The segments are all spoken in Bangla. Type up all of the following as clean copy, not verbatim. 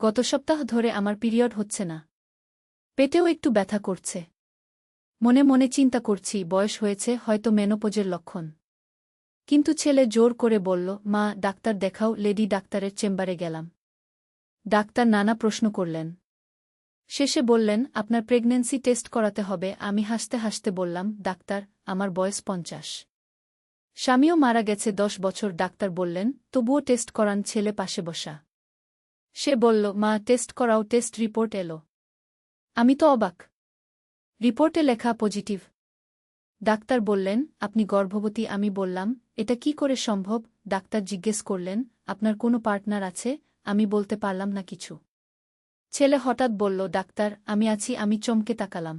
গত সপ্তাহ ধরে আমার পিরিয়ড হচ্ছে না। পেটেও একটু ব্যথা করছে। মনে মনে চিন্তা করছি বয়স হয়েছে, হয়তো মেনোপজের লক্ষণ। কিন্তু ছেলে জোর করে বলল, মা, ডাক্তার দেখাও। লেডি ডাক্তারের চেম্বারে গেলাম। ডাক্তার নানা প্রশ্ন করলেন। শেষে বললেন, আপনার প্রেগন্যান্সি টেস্ট করাতে হবে। আমি হাসতে হাসতে বললাম, ডাক্তার, আমার বয়স 50। স্বামীও মারা গেছে 10 বছর। ডাক্তার বললেন, তবুও টেস্ট করান। ছেলে পাশে বসা। সে বলল, মা, টেস্ট করাও। টেস্ট রিপোর্ট এলো। আমি তো অবাক। রিপোর্টে লেখা পজিটিভ। ডাক্তার বললেন, আপনি গর্ভবতী। আমি বললাম, এটা কি করে সম্ভব? ডাক্তার জিজ্ঞেস করলেন, আপনার কোনো পার্টনার আছে? আমি বলতে পারলাম না কিছু। ছেলে হঠাৎ বলল, ডাক্তার, আমি আছি। আমি চমকে তাকালাম।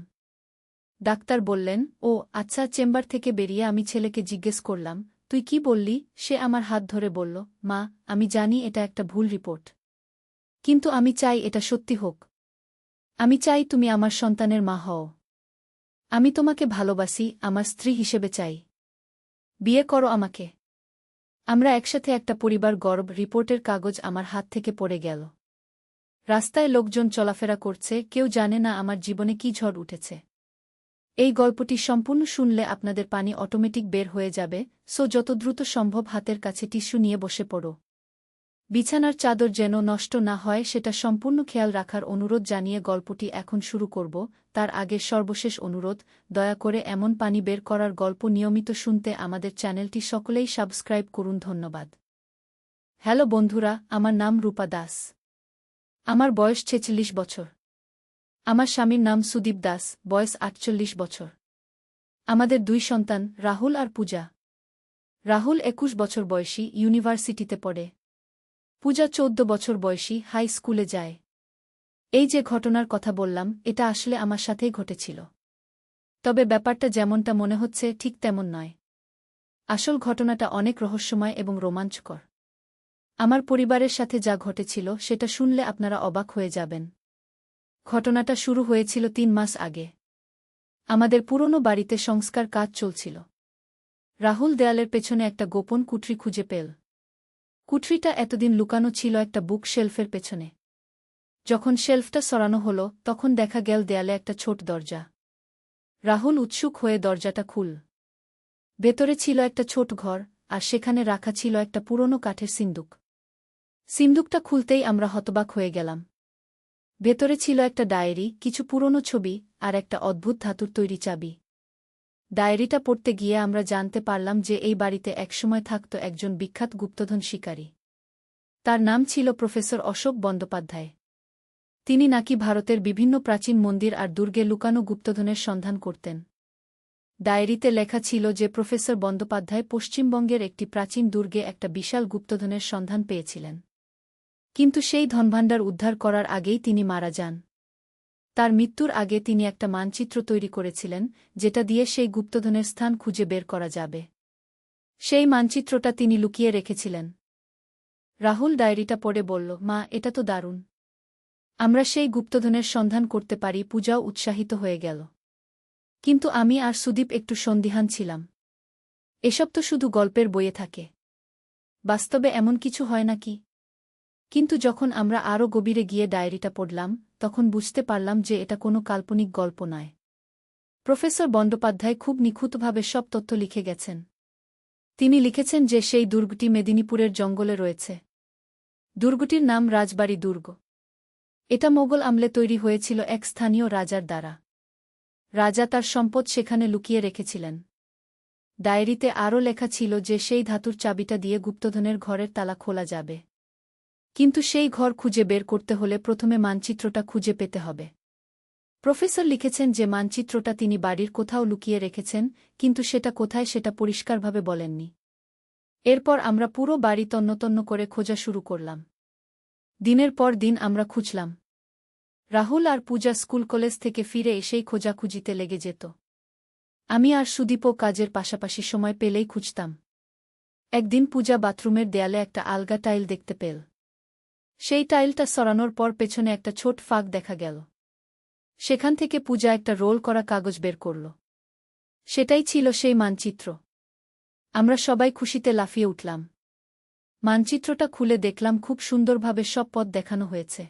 ডাক্তার বললেন, ও আচ্ছা। চেম্বার থেকে বেরিয়ে আমি ছেলেকে জিজ্ঞেস করলাম, তুই কি বললি? সে আমার হাত ধরে বলল, মা, আমি জানি এটা একটা ভুল রিপোর্ট। কিন্তু আমি চাই এটা সত্যি হোক। আমি চাই তুমি আমার সন্তানের মা হও। আমি তোমাকে ভালোবাসি, আমার স্ত্রী হিসেবে চাই। বিয়ে করো আমাকে। আমরা একসাথে একটা পরিবার গর্ব। রিপোর্টের কাগজ আমার হাত থেকে পড়ে গেল। রাস্তায় লোকজন চলাফেরা করছে, কেউ জানে না আমার জীবনে কি ঝড় উঠেছে। এই গল্পটি সম্পূর্ণ শুনলে আপনাদের পানি অটোমেটিক বের হয়ে যাবে, সো যত দ্রুত সম্ভব হাতের কাছে টিস্যু নিয়ে বসে পড়ো। বিছানার চাদর যেন নষ্ট না হয় সেটা সম্পূর্ণ খেয়াল রাখার অনুরোধ জানিয়ে গল্পটি এখন শুরু করব। তার আগে সর্বশেষ অনুরোধ, দয়া করে এমন পানি বের করার গল্প নিয়মিত শুনতে আমাদের চ্যানেলটি সকলেই সাবস্ক্রাইব করুন। ধন্যবাদ। হ্যালো বন্ধুরা, আমার নাম রূপা দাস। আমার বয়স 46 বছর। আমার স্বামীর নাম সুদীপ দাস, বয়স 48 বছর। আমাদের 2 সন্তান, রাহুল আর পূজা। রাহুল 21 বছর বয়সী, ইউনিভার্সিটিতে পড়ে। পূজা 14 বছর বয়সী, হাই স্কুলে যায়। এই যে ঘটনার কথা বললাম, এটা আসলে আমার সাথেই ঘটেছিল। তবে ব্যাপারটা যেমনটা মনে হচ্ছে ঠিক তেমন নয়। আসল ঘটনাটা অনেক রহস্যময় এবং রোমাঞ্চকর। আমার পরিবারের সাথে যা ঘটেছিল সেটা শুনলে আপনারা অবাক হয়ে যাবেন। ঘটনাটা শুরু হয়েছিল 3 মাস আগে। আমাদের পুরনো বাড়িতে সংস্কার কাজ চলছিল। রাহুল দেয়ালের পেছনে একটা গোপন কুঠরি খুঁজে পেল। কুঠরিটা এতদিন লুকানো ছিল একটা বুক শেলফের পেছনে। যখন শেলফটা সরানো হলো, তখন দেখা গেল দেয়ালে একটা ছোট দরজা। রাহুল উৎসুক হয়ে দরজাটা খুল। ভেতরে ছিল একটা ছোট ঘর, আর সেখানে রাখা ছিল একটা পুরনো কাঠের সিন্দুক। সিন্দুকটা খুলতেই আমরা হতবাক হয়ে গেলাম। ভেতরে ছিল একটা ডায়েরি, কিছু পুরনো ছবি, আর একটা অদ্ভুত ধাতুর তৈরি চাবি। ডায়েরিটা পড়তে গিয়ে আমরা জানতে পারলাম যে এই বাড়িতে একসময় থাকত একজন বিখ্যাত গুপ্তধন শিকারী। তার নাম ছিল প্রফেসর অশোক বন্দ্যোপাধ্যায়। তিনি নাকি ভারতের বিভিন্ন প্রাচীন মন্দির আর দুর্গে লুকানো গুপ্তধনের সন্ধান করতেন। ডায়েরিতে লেখা ছিল যে প্রফেসর বন্দ্যোপাধ্যায় পশ্চিমবঙ্গের একটি প্রাচীন দুর্গে একটা বিশাল গুপ্তধনের সন্ধান পেয়েছিলেন। কিন্তু সেই ধনভাণ্ডার উদ্ধার করার আগেই তিনি মারা যান। তার মৃত্যুর আগে তিনি একটা মানচিত্র তৈরি করেছিলেন, যেটা দিয়ে সেই গুপ্তধনের স্থান খুঁজে বের করা যাবে। সেই মানচিত্রটা তিনি লুকিয়ে রেখেছিলেন। রাহুল ডায়েরিটা পড়ে বলল, মা, এটা তো দারুণ। আমরা সেই গুপ্তধনের সন্ধান করতে পারি। পূজাও উৎসাহিত হয়ে গেল। কিন্তু আমি আর সুদীপ একটু সন্দিহান ছিলাম। এসব তো শুধু গল্পের বইয়ে থাকে। বাস্তবে এমন কিছু হয় নাকি? কিন্তু যখন আমরা আরও গভীরে গিয়ে ডায়েরিটা পড়লাম, তখন বুঝতে পারলাম যে এটা কোনো কাল্পনিক গল্প নয়। প্রফেসর বন্দ্যোপাধ্যায় খুব নিখুঁতভাবে সব তথ্য লিখে গেছেন। তিনি লিখেছেন যে সেই দুর্গটি মেদিনীপুরের জঙ্গলে রয়েছে। দুর্গটির নাম রাজবাড়ি দুর্গ। এটা মোগল আমলে তৈরি হয়েছিল এক স্থানীয় রাজার দ্বারা। রাজা তার সম্পদ সেখানে লুকিয়ে রেখেছিলেন। ডায়েরিতে আরও লেখা ছিল যে সেই ধাতুর চাবিটা দিয়ে গুপ্তধনের ঘরের তালা খোলা যাবে। কিন্তু সেই ঘর খুঁজে বের করতে হলে প্রথমে মানচিত্রটা খুঁজে পেতে হবে। প্রফেসর লিখেছেন যে মানচিত্রটা তিনি বাড়ির কোথাও লুকিয়ে রেখেছেন, কিন্তু সেটা কোথায় সেটা পরিষ্কারভাবে বলেননি। এরপর আমরা পুরো বাড়ি তন্নতন্ন করে খোঁজা শুরু করলাম। দিনের পর দিন আমরা খুঁজলাম। রাহুল আর পূজা স্কুল কলেজ থেকে ফিরে এসেই খোঁজাখুঁজিতে লেগে যেত। আমি আর সুদীপও কাজের পাশাপাশি সময় পেলেই খুঁজতাম। একদিন পূজা বাথরুমের দেয়ালে একটা আলগা টাইল দেখতে পেল। সেই টাইলটা সরানোর পর পেছনে একটা ছোট ফাঁক দেখা গেল। সেখান থেকে পূজা একটা রোল করা কাগজ বের করল। সেটাই ছিল সেই মানচিত্র। আমরা সবাই খুশিতে লাফিয়ে উঠলাম। মানচিত্রটা খুলে দেখলাম খুব সুন্দরভাবে সব পথ দেখানো হয়েছে।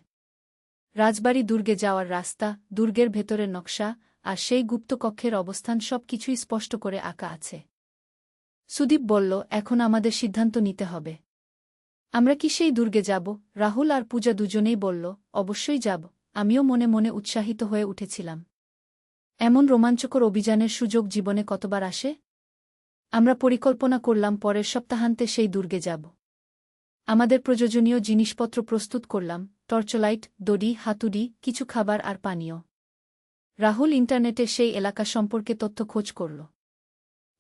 রাজবাড়ি দুর্গে যাওয়ার রাস্তা, দুর্গের ভেতরের নকশা আর সেই গুপ্তকক্ষের অবস্থান সবকিছুই স্পষ্ট করে আঁকা আছে। সুদীপ বলল, এখন আমাদের সিদ্ধান্ত নিতে হবে। আমরা কি সেই দুর্গে যাব? রাহুল আর পূজা দুজনেই বলল, অবশ্যই যাব। আমিও মনে মনে উৎসাহিত হয়ে উঠেছিলাম। এমন রোমাঞ্চকর অভিযানের সুযোগ জীবনে কতবার আসে? আমরা পরিকল্পনা করলাম পরের সপ্তাহান্তে সেই দুর্গে যাব। আমাদের প্রয়োজনীয় জিনিসপত্র প্রস্তুত করলাম, টর্চলাইট, দড়ি, হাতুড়ি, কিছু খাবার আর পানীয়। রাহুল ইন্টারনেটে সেই এলাকা সম্পর্কে তথ্য খোঁজ করল।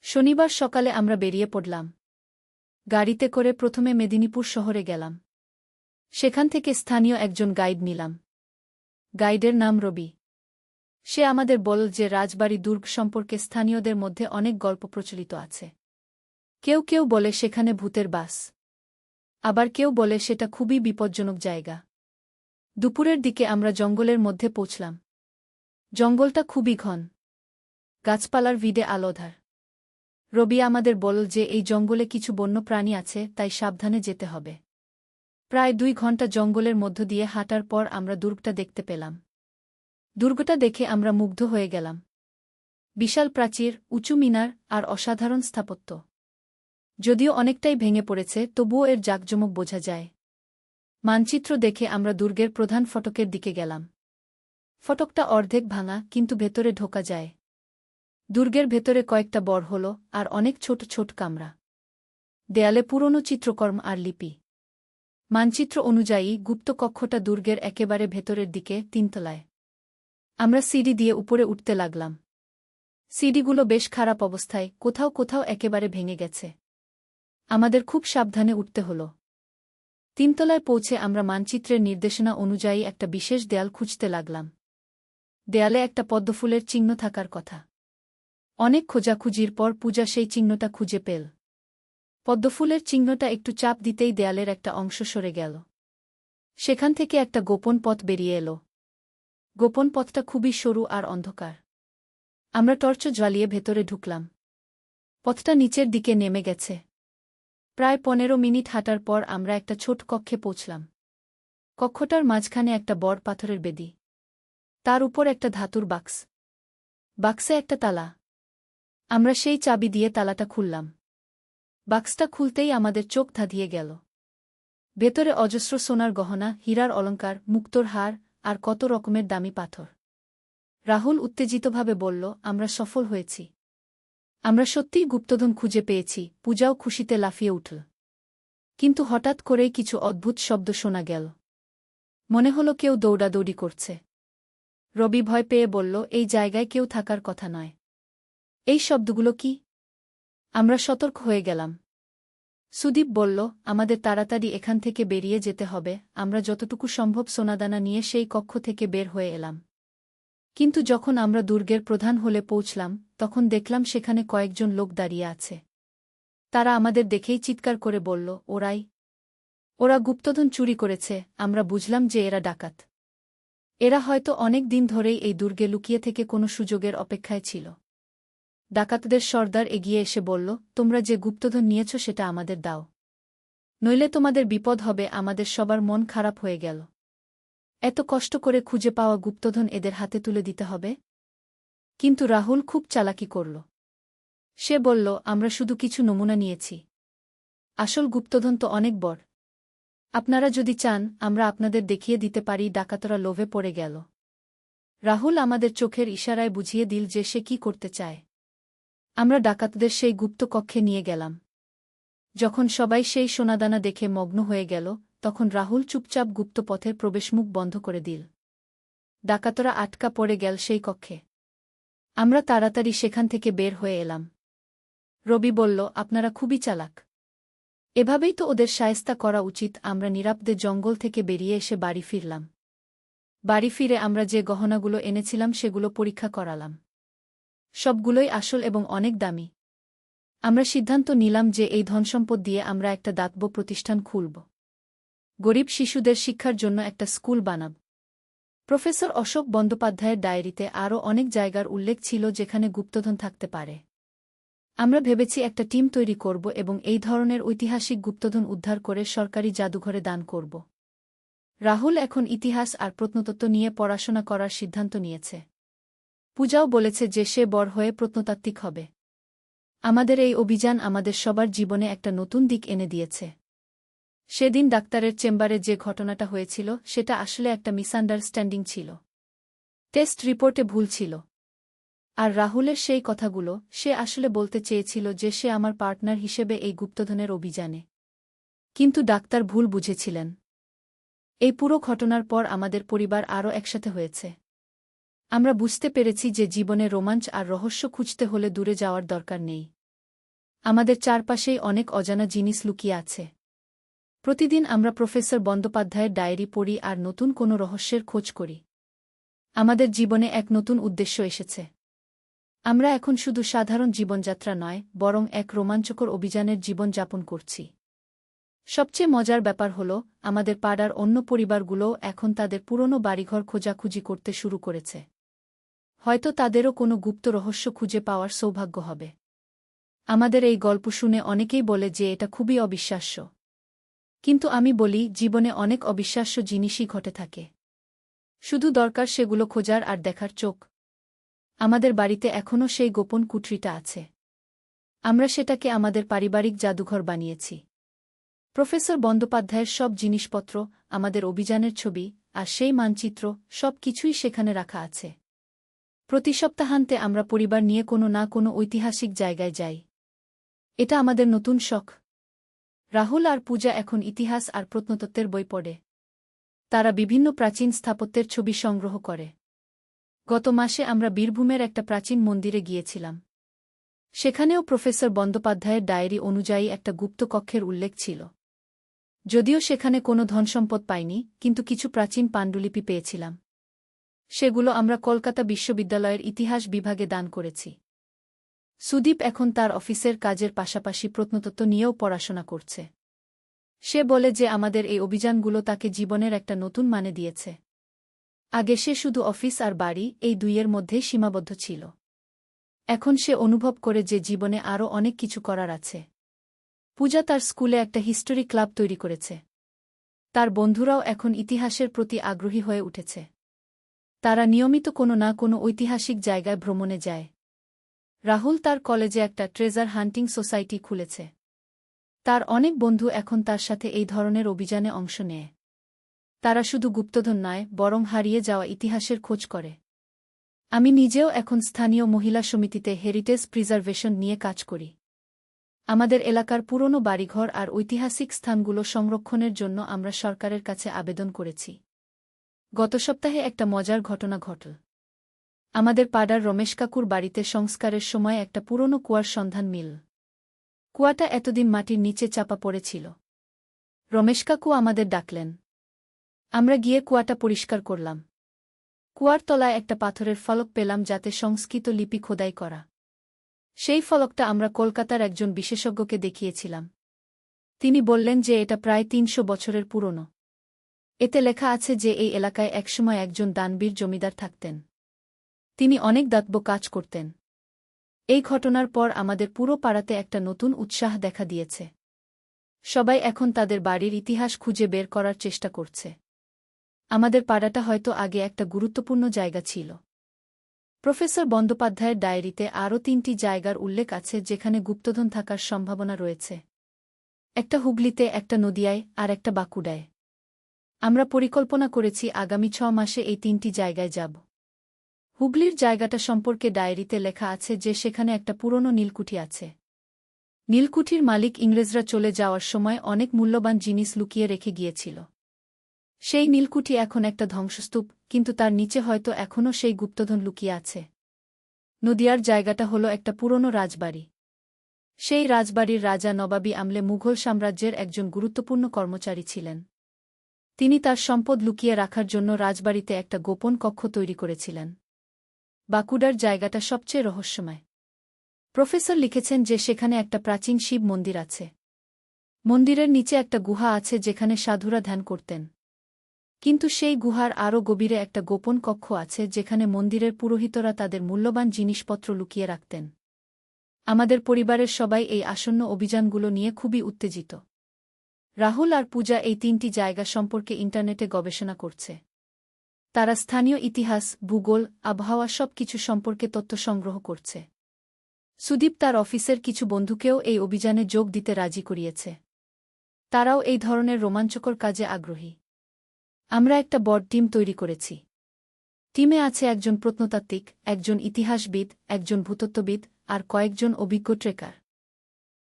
শনিবার সকালে আমরা বেরিয়ে পড়লাম। গাড়িতে করে প্রথমে মেদিনীপুর শহরে গেলাম। সেখান থেকে স্থানীয় একজন গাইড নিলাম। গাইডের নাম রবি। সে আমাদের বলল যে রাজবাড়ি দুর্গ সম্পর্কে স্থানীয়দের মধ্যে অনেক গল্প প্রচলিত আছে। কেউ কেউ বলে সেখানে ভূতের বাস, আবার কেউ বলে সেটা খুবই বিপজ্জনক জায়গা। দুপুরের দিকে আমরা জঙ্গলের মধ্যে পৌঁছলাম। জঙ্গলটা খুবই ঘন, গাছপালার ভিড়ে আলোধার। রবি আমাদের বলল যে এই জঙ্গলে কিছু বন্য প্রাণী আছে, তাই সাবধানে যেতে হবে। প্রায় 2 ঘন্টা জঙ্গলের মধ্য দিয়ে হাঁটার পর আমরা দুর্গটা দেখতে পেলাম। দুর্গটা দেখে আমরা মুগ্ধ হয়ে গেলাম। বিশাল প্রাচীর, উঁচু মিনার আর অসাধারণ স্থাপত্য। যদিও অনেকটাই ভেঙে পড়েছে, তবুও এর জাঁকজমক বোঝা যায়। মানচিত্র দেখে আমরা দুর্গের প্রধান ফটকের দিকে গেলাম। ফটকটা অর্ধেক ভাঙা, কিন্তু ভেতরে ঢোকা যায়। দুর্গের ভেতরে কয়েকটা বড় হল আর অনেক ছোট ছোট কামরা। দেয়ালে পুরনো চিত্রকর্ম আর লিপি। মানচিত্র অনুযায়ী গুপ্ত কক্ষটা দুর্গের একেবারে ভেতরের দিকে, 3 তলায়। আমরা সিঁড়ি দিয়ে উপরে উঠতে লাগলাম। সিঁড়িগুলো বেশ খারাপ অবস্থায়, কোথাও কোথাও একেবারে ভেঙে গেছে। আমাদের খুব সাবধানে উঠতে হল। 3 তলায় পৌঁছে আমরা মানচিত্রের নির্দেশনা অনুযায়ী একটা বিশেষ দেয়াল খুঁজতে লাগলাম। দেয়ালে একটা পদ্মফুলের চিহ্ন থাকার কথা। অনেক খোঁজাখুঁজির পর পূজা সেই চিহ্নটা খুঁজে পেল। পদ্মফুলের চিহ্নটা একটু চাপ দিতেই দেয়ালের একটা অংশ সরে গেল। সেখান থেকে একটা গোপন পথ বেরিয়ে এলো। গোপন পথটা খুবই সরু আর অন্ধকার। আমরা টর্চ জ্বালিয়ে ভেতরে ঢুকলাম। পথটা নিচের দিকে নেমে গেছে। প্রায় 15 মিনিট হাঁটার পর আমরা একটা ছোট কক্ষে পৌঁছলাম। কক্ষটার মাঝখানে একটা বড় পাথরের বেদি। তার উপর একটা ধাতুর বাক্স। বাক্সে একটা তালা। আমরা সেই চাবি দিয়ে তালাটা খুললাম। বাক্সটা খুলতেই আমাদের চোখ ধাঁধিয়ে গেল। ভেতরে অজস্র সোনার গহনা, হীরার অলংকার, মুক্তোর হার আর কত রকমের দামি পাথর। রাহুল উত্তেজিতভাবে বলল, আমরা সফল হয়েছি। আমরা সত্যিই গুপ্তধন খুঁজে পেয়েছি। পূজাও খুশিতে লাফিয়ে উঠল। কিন্তু হঠাৎ করেই কিছু অদ্ভুত শব্দ শোনা গেল। মনে হলো কেউ দৌড়াদৌড়ি করছে। রবি ভয় পেয়ে বলল, এই জায়গায় কেউ থাকার কথা নয়। এই শব্দগুলো কি? আমরা সতর্ক হয়ে গেলাম। সুদীপ বলল, আমাদের তাড়াতাড়ি এখান থেকে বেরিয়ে যেতে হবে। আমরা যতটুকু সম্ভব সোনাদানা নিয়ে সেই কক্ষ থেকে বের হয়ে এলাম। কিন্তু যখন আমরা দুর্গের প্রধান হলে পৌঁছলাম, তখন দেখলাম সেখানে কয়েকজন লোক দাঁড়িয়ে আছে। তারা আমাদের দেখেই চিৎকার করে বলল, ওরা গুপ্তধন চুরি করেছে। আমরা বুঝলাম যে এরা ডাকাত। এরা হয়তো অনেক দিন ধরেই এই দুর্গে লুকিয়ে থেকে কোনো সুযোগের অপেক্ষায় ছিল। ডাকাতদের সর্দার এগিয়ে এসে বলল, তোমরা যে গুপ্তধন নিয়েছ সেটা আমাদের দাও, নইলে তোমাদের বিপদ হবে। আমাদের সবার মন খারাপ হয়ে গেল। এত কষ্ট করে খুঁজে পাওয়া গুপ্তধন এদের হাতে তুলে দিতে হবে? কিন্তু রাহুল খুব চালাকি করল। সে বলল, আমরা শুধু কিছু নমুনা নিয়েছি। আসল গুপ্তধন তো অনেক বড়। আপনারা যদি চান, আমরা আপনাদের দেখিয়ে দিতে পারি। ডাকাতরা লোভে পড়ে গেল। রাহুল আমাদের চোখের ইশারায় বুঝিয়ে দিল যে সে কি করতে চায়। আমরা ডাকাতদের সেই গুপ্ত কক্ষে নিয়ে গেলাম। যখন সবাই সেই সোনাদানা দেখে মগ্ন হয়ে গেল, তখন রাহুল চুপচাপ গুপ্ত পথের প্রবেশমুখ বন্ধ করে দিল। ডাকাতরা আটকা পড়ে গেল সেই কক্ষে। আমরা তাড়াতাড়ি সেখান থেকে বের হয়ে এলাম। রবি বলল, আপনারা খুবই চালাক। এভাবেই তো ওদের শায়েস্তা করা উচিত। আমরা নিরাপদে জঙ্গল থেকে বেরিয়ে এসে বাড়ি ফিরলাম। বাড়ি ফিরে আমরা যে গহনাগুলো এনেছিলাম সেগুলো পরীক্ষা করালাম। সবগুলোই আসল এবং অনেক দামি। আমরা সিদ্ধান্ত নিলাম যে এই ধনসম্পদ দিয়ে আমরা একটা দাতব্য প্রতিষ্ঠান খুলব। গরিব শিশুদের শিক্ষার জন্য একটা স্কুল বানাব। প্রফেসর অশোক বন্দ্যোপাধ্যায়ের ডায়েরিতে আরও অনেক জায়গার উল্লেখ ছিল যেখানে গুপ্তধন থাকতে পারে। আমরা ভেবেছি একটা টিম তৈরি করব এবং এই ধরনের ঐতিহাসিক গুপ্তধন উদ্ধার করে সরকারি জাদুঘরে দান করব। রাহুল এখন ইতিহাস আর প্রত্নতত্ত্ব নিয়ে পড়াশোনা করার সিদ্ধান্ত নিয়েছে। পূজাও বলেছে যে সে বড় হয়ে প্রত্নতাত্ত্বিক হবে। আমাদের এই অভিযান আমাদের সবার জীবনে একটা নতুন দিক এনে দিয়েছে। সেদিন ডাক্তারের চেম্বারে যে ঘটনাটা হয়েছিল সেটা আসলে একটা মিসআন্ডারস্ট্যান্ডিং ছিল। টেস্ট রিপোর্টে ভুল ছিল। আর রাহুলের সেই কথাগুলো, সে আসলে বলতে চেয়েছিল যে সে আমার পার্টনার হিসেবে এই গুপ্তধনের অভিযানে। কিন্তু ডাক্তার ভুল বুঝেছিলেন। এই পুরো ঘটনার পর আমাদের পরিবার আরও একসাথে হয়েছে। আমরা বুঝতে পেরেছি যে জীবনে রোমাঞ্চ আর রহস্য খুঁজতে হলে দূরে যাওয়ার দরকার নেই। আমাদের চারপাশেই অনেক অজানা জিনিস লুকিয়ে আছে। প্রতিদিন আমরা প্রফেসর বন্দ্যোপাধ্যায়ের ডায়েরি পড়ি আর নতুন কোনো রহস্যের খোঁজ করি। আমাদের জীবনে এক নতুন উদ্দেশ্য এসেছে। আমরা এখন শুধু সাধারণ জীবনযাত্রা নয়, বরং এক রোমাঞ্চকর অভিযানের জীবনযাপন করছি। সবচেয়ে মজার ব্যাপার হল, আমাদের পাড়ার অন্য পরিবারগুলোও এখন তাদের পুরনো বাড়িঘর খোঁজাখুঁজি করতে শুরু করেছে। হয়তো তাদেরও কোনো গুপ্ত রহস্য খুঁজে পাওয়ার সৌভাগ্য হবে। আমাদের এই গল্প শুনে অনেকেই বলে যে এটা খুবই অবিশ্বাস্য। কিন্তু আমি বলি, জীবনে অনেক অবিশ্বাস্য জিনিসই ঘটে থাকে। শুধু দরকার সেগুলো খোঁজার আর দেখার চোখ। আমাদের বাড়িতে এখনও সেই গোপন কুঠরিটা আছে। আমরা সেটাকে আমাদের পারিবারিক জাদুঘর বানিয়েছি। প্রফেসর বন্দ্যোপাধ্যায়ের সব জিনিসপত্র, আমাদের অভিযানের ছবি, আর সেই মানচিত্র, সব কিছুই সেখানে রাখা আছে। প্রতি সপ্তাহান্তে আমরা পরিবার নিয়ে কোনো না কোনো ঐতিহাসিক জায়গায় যাই। এটা আমাদের নতুন শখ। রাহুল আর পূজা এখন ইতিহাস আর প্রত্নতত্ত্বের বই পড়ে। তারা বিভিন্ন প্রাচীন স্থাপত্যের ছবি সংগ্রহ করে। গত মাসে আমরা বীরভূমের একটা প্রাচীন মন্দিরে গিয়েছিলাম। সেখানেও প্রফেসর বন্দ্যোপাধ্যায়ের ডায়েরি অনুযায়ী একটা গুপ্ত কক্ষের উল্লেখ ছিল। যদিও সেখানে কোনো ধনসম্পদ পাইনি, কিন্তু কিছু প্রাচীন পাণ্ডুলিপি পেয়েছিলাম। সেগুলো আমরা কলকাতা বিশ্ববিদ্যালয়ের ইতিহাস বিভাগে দান করেছি। সুদীপ এখন তার অফিসের কাজের পাশাপাশি প্রত্নতত্ত্ব নিয়েও পড়াশোনা করছে। সে বলে যে আমাদের এই অভিযানগুলো তাকে জীবনের একটা নতুন মানে দিয়েছে। আগে সে শুধু অফিস আর বাড়ি, এই দুইয়ের মধ্যেই সীমাবদ্ধ ছিল। এখন সে অনুভব করে যে জীবনে আরও অনেক কিছু করার আছে। পূজা তার স্কুলে একটা হিস্টোরি ক্লাব তৈরি করেছে। তার বন্ধুরাও এখন ইতিহাসের প্রতি আগ্রহী হয়ে উঠেছে। তারা নিয়মিত কোনো না কোনো ঐতিহাসিক জায়গায় ভ্রমণে যায়। রাহুল তার কলেজে একটা ট্রেজার হান্টিং সোসাইটি খুলেছে। তার অনেক বন্ধু এখন তার সাথে এই ধরনের অভিযানে অংশ নেয়। তারা শুধু গুপ্তধন নয়, বরং হারিয়ে যাওয়া ইতিহাসের খোঁজ করে। আমি নিজেও এখন স্থানীয় মহিলা সমিতিতে হেরিটেজ প্রিজার্ভেশন নিয়ে কাজ করি। আমাদের এলাকার পুরনো বাড়িঘর আর ঐতিহাসিক স্থানগুলো সংরক্ষণের জন্য আমরা সরকারের কাছে আবেদন করেছি। গত সপ্তাহে একটা মজার ঘটনা ঘটল। আমাদের পাড়ার রমেশ কাকুর বাড়িতে সংস্কারের সময় একটা পুরনো কুয়ার সন্ধান মিলল। কুয়াটা এতদিন মাটির নিচে চাপা পড়েছিল। রমেশ কাকু আমাদের ডাকলেন। আমরা গিয়ে কুয়াটা পরিষ্কার করলাম। কুয়ার তলায় একটা পাথরের ফলক পেলাম, যাতে সংস্কৃত লিপি খোদাই করা। সেই ফলকটা আমরা কলকাতার একজন বিশেষজ্ঞকে দেখিয়েছিলাম। তিনি বললেন যে এটা প্রায় ৩০০ বছরের পুরনো। এতে লেখা আছে যে এই এলাকায় একসময় একজন দানবীর জমিদার থাকতেন। তিনি অনেক দাতব্য কাজ করতেন। এই ঘটনার পর আমাদের পুরো পাড়াতে একটা নতুন উৎসাহ দেখা দিয়েছে। সবাই এখন তাদের বাড়ির ইতিহাস খুঁজে বের করার চেষ্টা করছে। আমাদের পাড়াটা হয়তো আগে একটা গুরুত্বপূর্ণ জায়গা ছিল। প্রফেসর বন্দ্যোপাধ্যায়ের ডায়েরিতে আরও ৩টি জায়গার উল্লেখ আছে যেখানে গুপ্তধন থাকার সম্ভাবনা রয়েছে। একটা হুগলিতে, একটা নদিয়ায়, আর একটা বাঁকুড়ায়। আমরা পরিকল্পনা করেছি আগামী ৬ মাসে এই ৩টি জায়গায় যাব। হুগলির জায়গাটা সম্পর্কে ডায়েরিতে লেখা আছে যে সেখানে একটা পুরনো নীলকুঠি আছে। নীলকুঠির মালিক ইংরেজরা চলে যাওয়ার সময় অনেক মূল্যবান জিনিস লুকিয়ে রেখে গিয়েছিল। সেই নীলকুঠি এখন একটা ধ্বংসস্তূপ, কিন্তু তার নিচে হয়তো এখনও সেই গুপ্তধন লুকিয়ে আছে। নদিয়ার জায়গাটা হলো একটা পুরনো রাজবাড়ি। সেই রাজবাড়ির রাজা নবাবী আমলে মুঘল সাম্রাজ্যের একজন গুরুত্বপূর্ণ কর্মচারী ছিলেন। তিনি তার সম্পদ লুকিয়ে রাখার জন্য রাজবাড়িতে একটা গোপন কক্ষ তৈরি করেছিলেন। বাঁকুড়ার জায়গাটা সবচেয়ে রহস্যময়। প্রফেসর লিখেছেন যে সেখানে একটা প্রাচীন শিব মন্দির আছে। মন্দিরের নিচে একটা গুহা আছে যেখানে সাধুরা ধ্যান করতেন। কিন্তু সেই গুহার আরও গভীরে একটা গোপন কক্ষ আছে যেখানে মন্দিরের পুরোহিতরা তাদের মূল্যবান জিনিসপত্র লুকিয়ে রাখতেন। আমাদের পরিবারের সবাই এই আসন্ন অভিযানগুলো নিয়ে খুবই উত্তেজিত। রাহুল আর পূজা এই ৩টি জায়গা সম্পর্কে ইন্টারনেটে গবেষণা করছে। তারা স্থানীয় ইতিহাস, ভূগোল, আবহাওয়া সব কিছু সম্পর্কে তথ্য সংগ্রহ করছে। সুদীপ তার অফিসের কিছু বন্ধুকেও এই অভিযানে যোগ দিতে রাজি করিয়েছে। তারাও এই ধরনের রোমাঞ্চকর কাজে আগ্রহী। আমরা একটা বড় টিম তৈরি করেছি। টিমে আছে একজন প্রত্নতাত্ত্বিক, একজন ইতিহাসবিদ, একজন ভূতত্ত্ববিদ আর কয়েকজন অভিজ্ঞ ট্রেকার।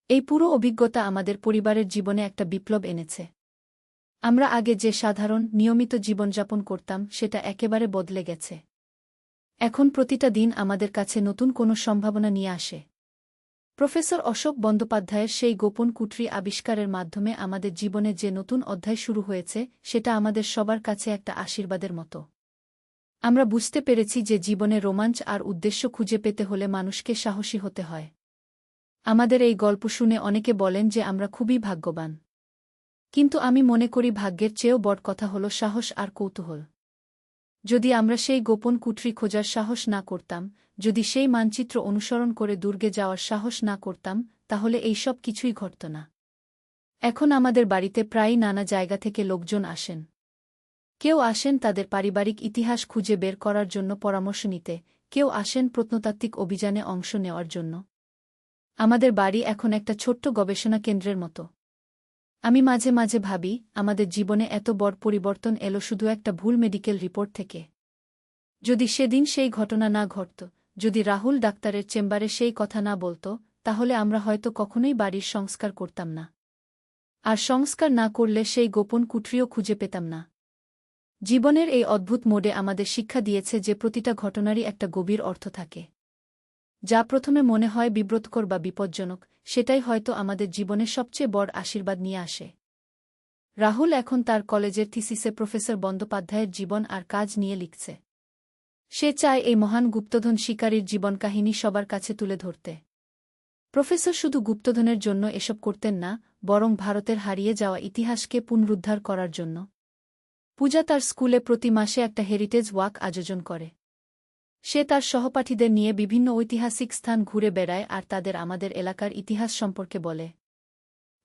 এই পুরো অভিজ্ঞতা আমাদের পরিবারের জীবনে একটা বিপ্লব এনেছে। আমরা আগে যে সাধারণ, নিয়মিত জীবনযাপন করতাম সেটা একেবারে বদলে গেছে। এখন প্রতিটা দিন আমাদের কাছে নতুন কোনো সম্ভাবনা নিয়ে আসে। প্রফেসর অশোক বন্দ্যোপাধ্যায়ের সেই গোপন কুঠরি আবিষ্কারের মাধ্যমে আমাদের জীবনে যে নতুন অধ্যায় শুরু হয়েছে সেটা আমাদের সবার কাছে একটা আশীর্বাদের মতো। আমরা বুঝতে পেরেছি যে জীবনে রোমাঞ্চ আর উদ্দেশ্য খুঁজে পেতে হলে মানুষকে সাহসী হতে হয়। আমাদের এই গল্প শুনে অনেকে বলেন যে আমরা খুবই ভাগ্যবান। কিন্তু আমি মনে করি ভাগ্যের চেয়েও বড় কথা হল সাহস আর কৌতূহল। যদি আমরা সেই গোপন কুঠরি খোঁজার সাহস না করতাম, যদি সেই মানচিত্র অনুসরণ করে দুর্গে যাওয়ার সাহস না করতাম, তাহলে এই সব কিছুই ঘটত না। এখন আমাদের বাড়িতে প্রায়ই নানা জায়গা থেকে লোকজন আসেন। কেউ আসেন তাদের পারিবারিক ইতিহাস খুঁজে বের করার জন্য পরামর্শ নিতে, কেউ আসেন প্রত্নতাত্ত্বিক অভিযানে অংশ নেওয়ার জন্য। আমাদের বাড়ি এখন একটা ছোট্ট গবেষণা কেন্দ্রের মতো। আমি মাঝে মাঝে ভাবি, আমাদের জীবনে এত বড় পরিবর্তন এলো শুধু একটা ভুল মেডিকেল রিপোর্ট থেকে। যদি সেদিন সেই ঘটনা না ঘটত, যদি রাহুল ডাক্তারের চেম্বারে সেই কথা না বলত, তাহলে আমরা হয়তো কখনোই বাড়ির সংস্কার করতাম না। আর সংস্কার না করলে সেই গোপন কুঠরিও খুঁজে পেতাম না। জীবনের এই অদ্ভুত মোড়ে আমাদের শিক্ষা দিয়েছে যে প্রতিটা ঘটনারই একটা গভীর অর্থ থাকে। যা প্রথমে মনে হয় বিব্রতকর বা বিপজ্জনক, সেটাই হয়তো আমাদের জীবনে সবচেয়ে বড় আশীর্বাদ নিয়ে আসে। রাহুল এখন তার কলেজের থিসিসে প্রফেসর বন্দ্যোপাধ্যায়ের জীবন আর কাজ নিয়ে লিখছে। সে চায় এই মহান গুপ্তধন শিকারীর জীবনকাহিনী সবার কাছে তুলে ধরতে। প্রফেসর শুধু গুপ্তধনের জন্য এসব করতেন না, বরং ভারতের হারিয়ে যাওয়া ইতিহাসকে পুনরুদ্ধার করার জন্য। পূজা তার স্কুলে প্রতি মাসে একটা হেরিটেজ ওয়াক আয়োজন করে। সে তার সহপাঠীদের নিয়ে বিভিন্ন ঐতিহাসিক স্থান ঘুরে বেড়ায় আর তাদের আমাদের এলাকার ইতিহাস সম্পর্কে বলে।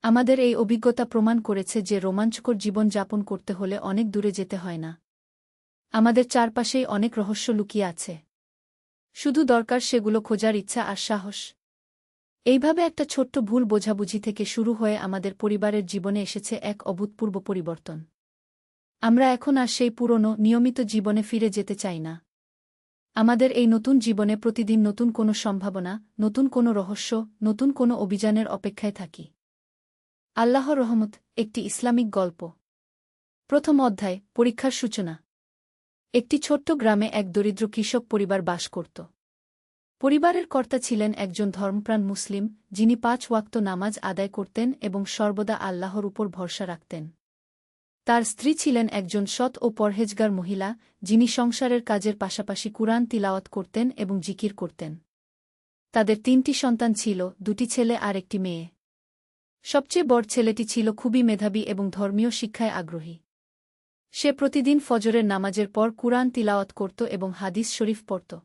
আমাদের এই অভিজ্ঞতা প্রমাণ করেছে যে রোমাঞ্চকর জীবন যাপন করতে হলে অনেক দূরে যেতে হয় না। আমাদের চারপাশেই অনেক রহস্য লুকিয়ে আছে। শুধু দরকার সেগুলো খোঁজার ইচ্ছা আর সাহস। এইভাবে একটা ছোট্ট ভুল বোঝাবুঝি থেকে শুরু হয়ে আমাদের পরিবারের জীবনে এসেছে এক অভূতপূর্ব পরিবর্তন। আমরা এখন আর সেই পুরনো, নিয়মিত জীবনে ফিরে যেতে চাই না। আমাদের এই নতুন জীবনে প্রতিদিন নতুন কোনো সম্ভাবনা, নতুন কোনো রহস্য, নতুন কোনো অভিযানের অপেক্ষায় থাকি। আল্লাহর রহমত, একটি ইসলামিক গল্প। প্রথম অধ্যায়, পরীক্ষার সূচনা। একটি ছোট্ট গ্রামে এক দরিদ্র কৃষক পরিবার বাস করত। পরিবারের কর্তা ছিলেন একজন ধর্মপ্রাণ মুসলিম, যিনি ৫ ওয়াক্ত নামাজ আদায় করতেন এবং সর্বদা আল্লাহর উপর ভরসা রাখতেন। তার স্ত্রী ছিলেন একজন সৎ ও পরহেজগার মহিলা, যিনি সংসারের কাজের পাশাপাশি কুরআন তিলাওয়াত করতেন এবং জিকির করতেন। তাদের ৩টি সন্তান ছিল, ২টি ছেলে আর একটি মেয়ে। সবচেয়ে বড় ছেলেটি ছিল খুবই মেধাবী এবং ধর্মীয় শিক্ষায় আগ্রহী। সে প্রতিদিন ফজরের নামাজের পর কুরআন তিলাওয়াত করত এবং হাদিস শরীফ পড়ত।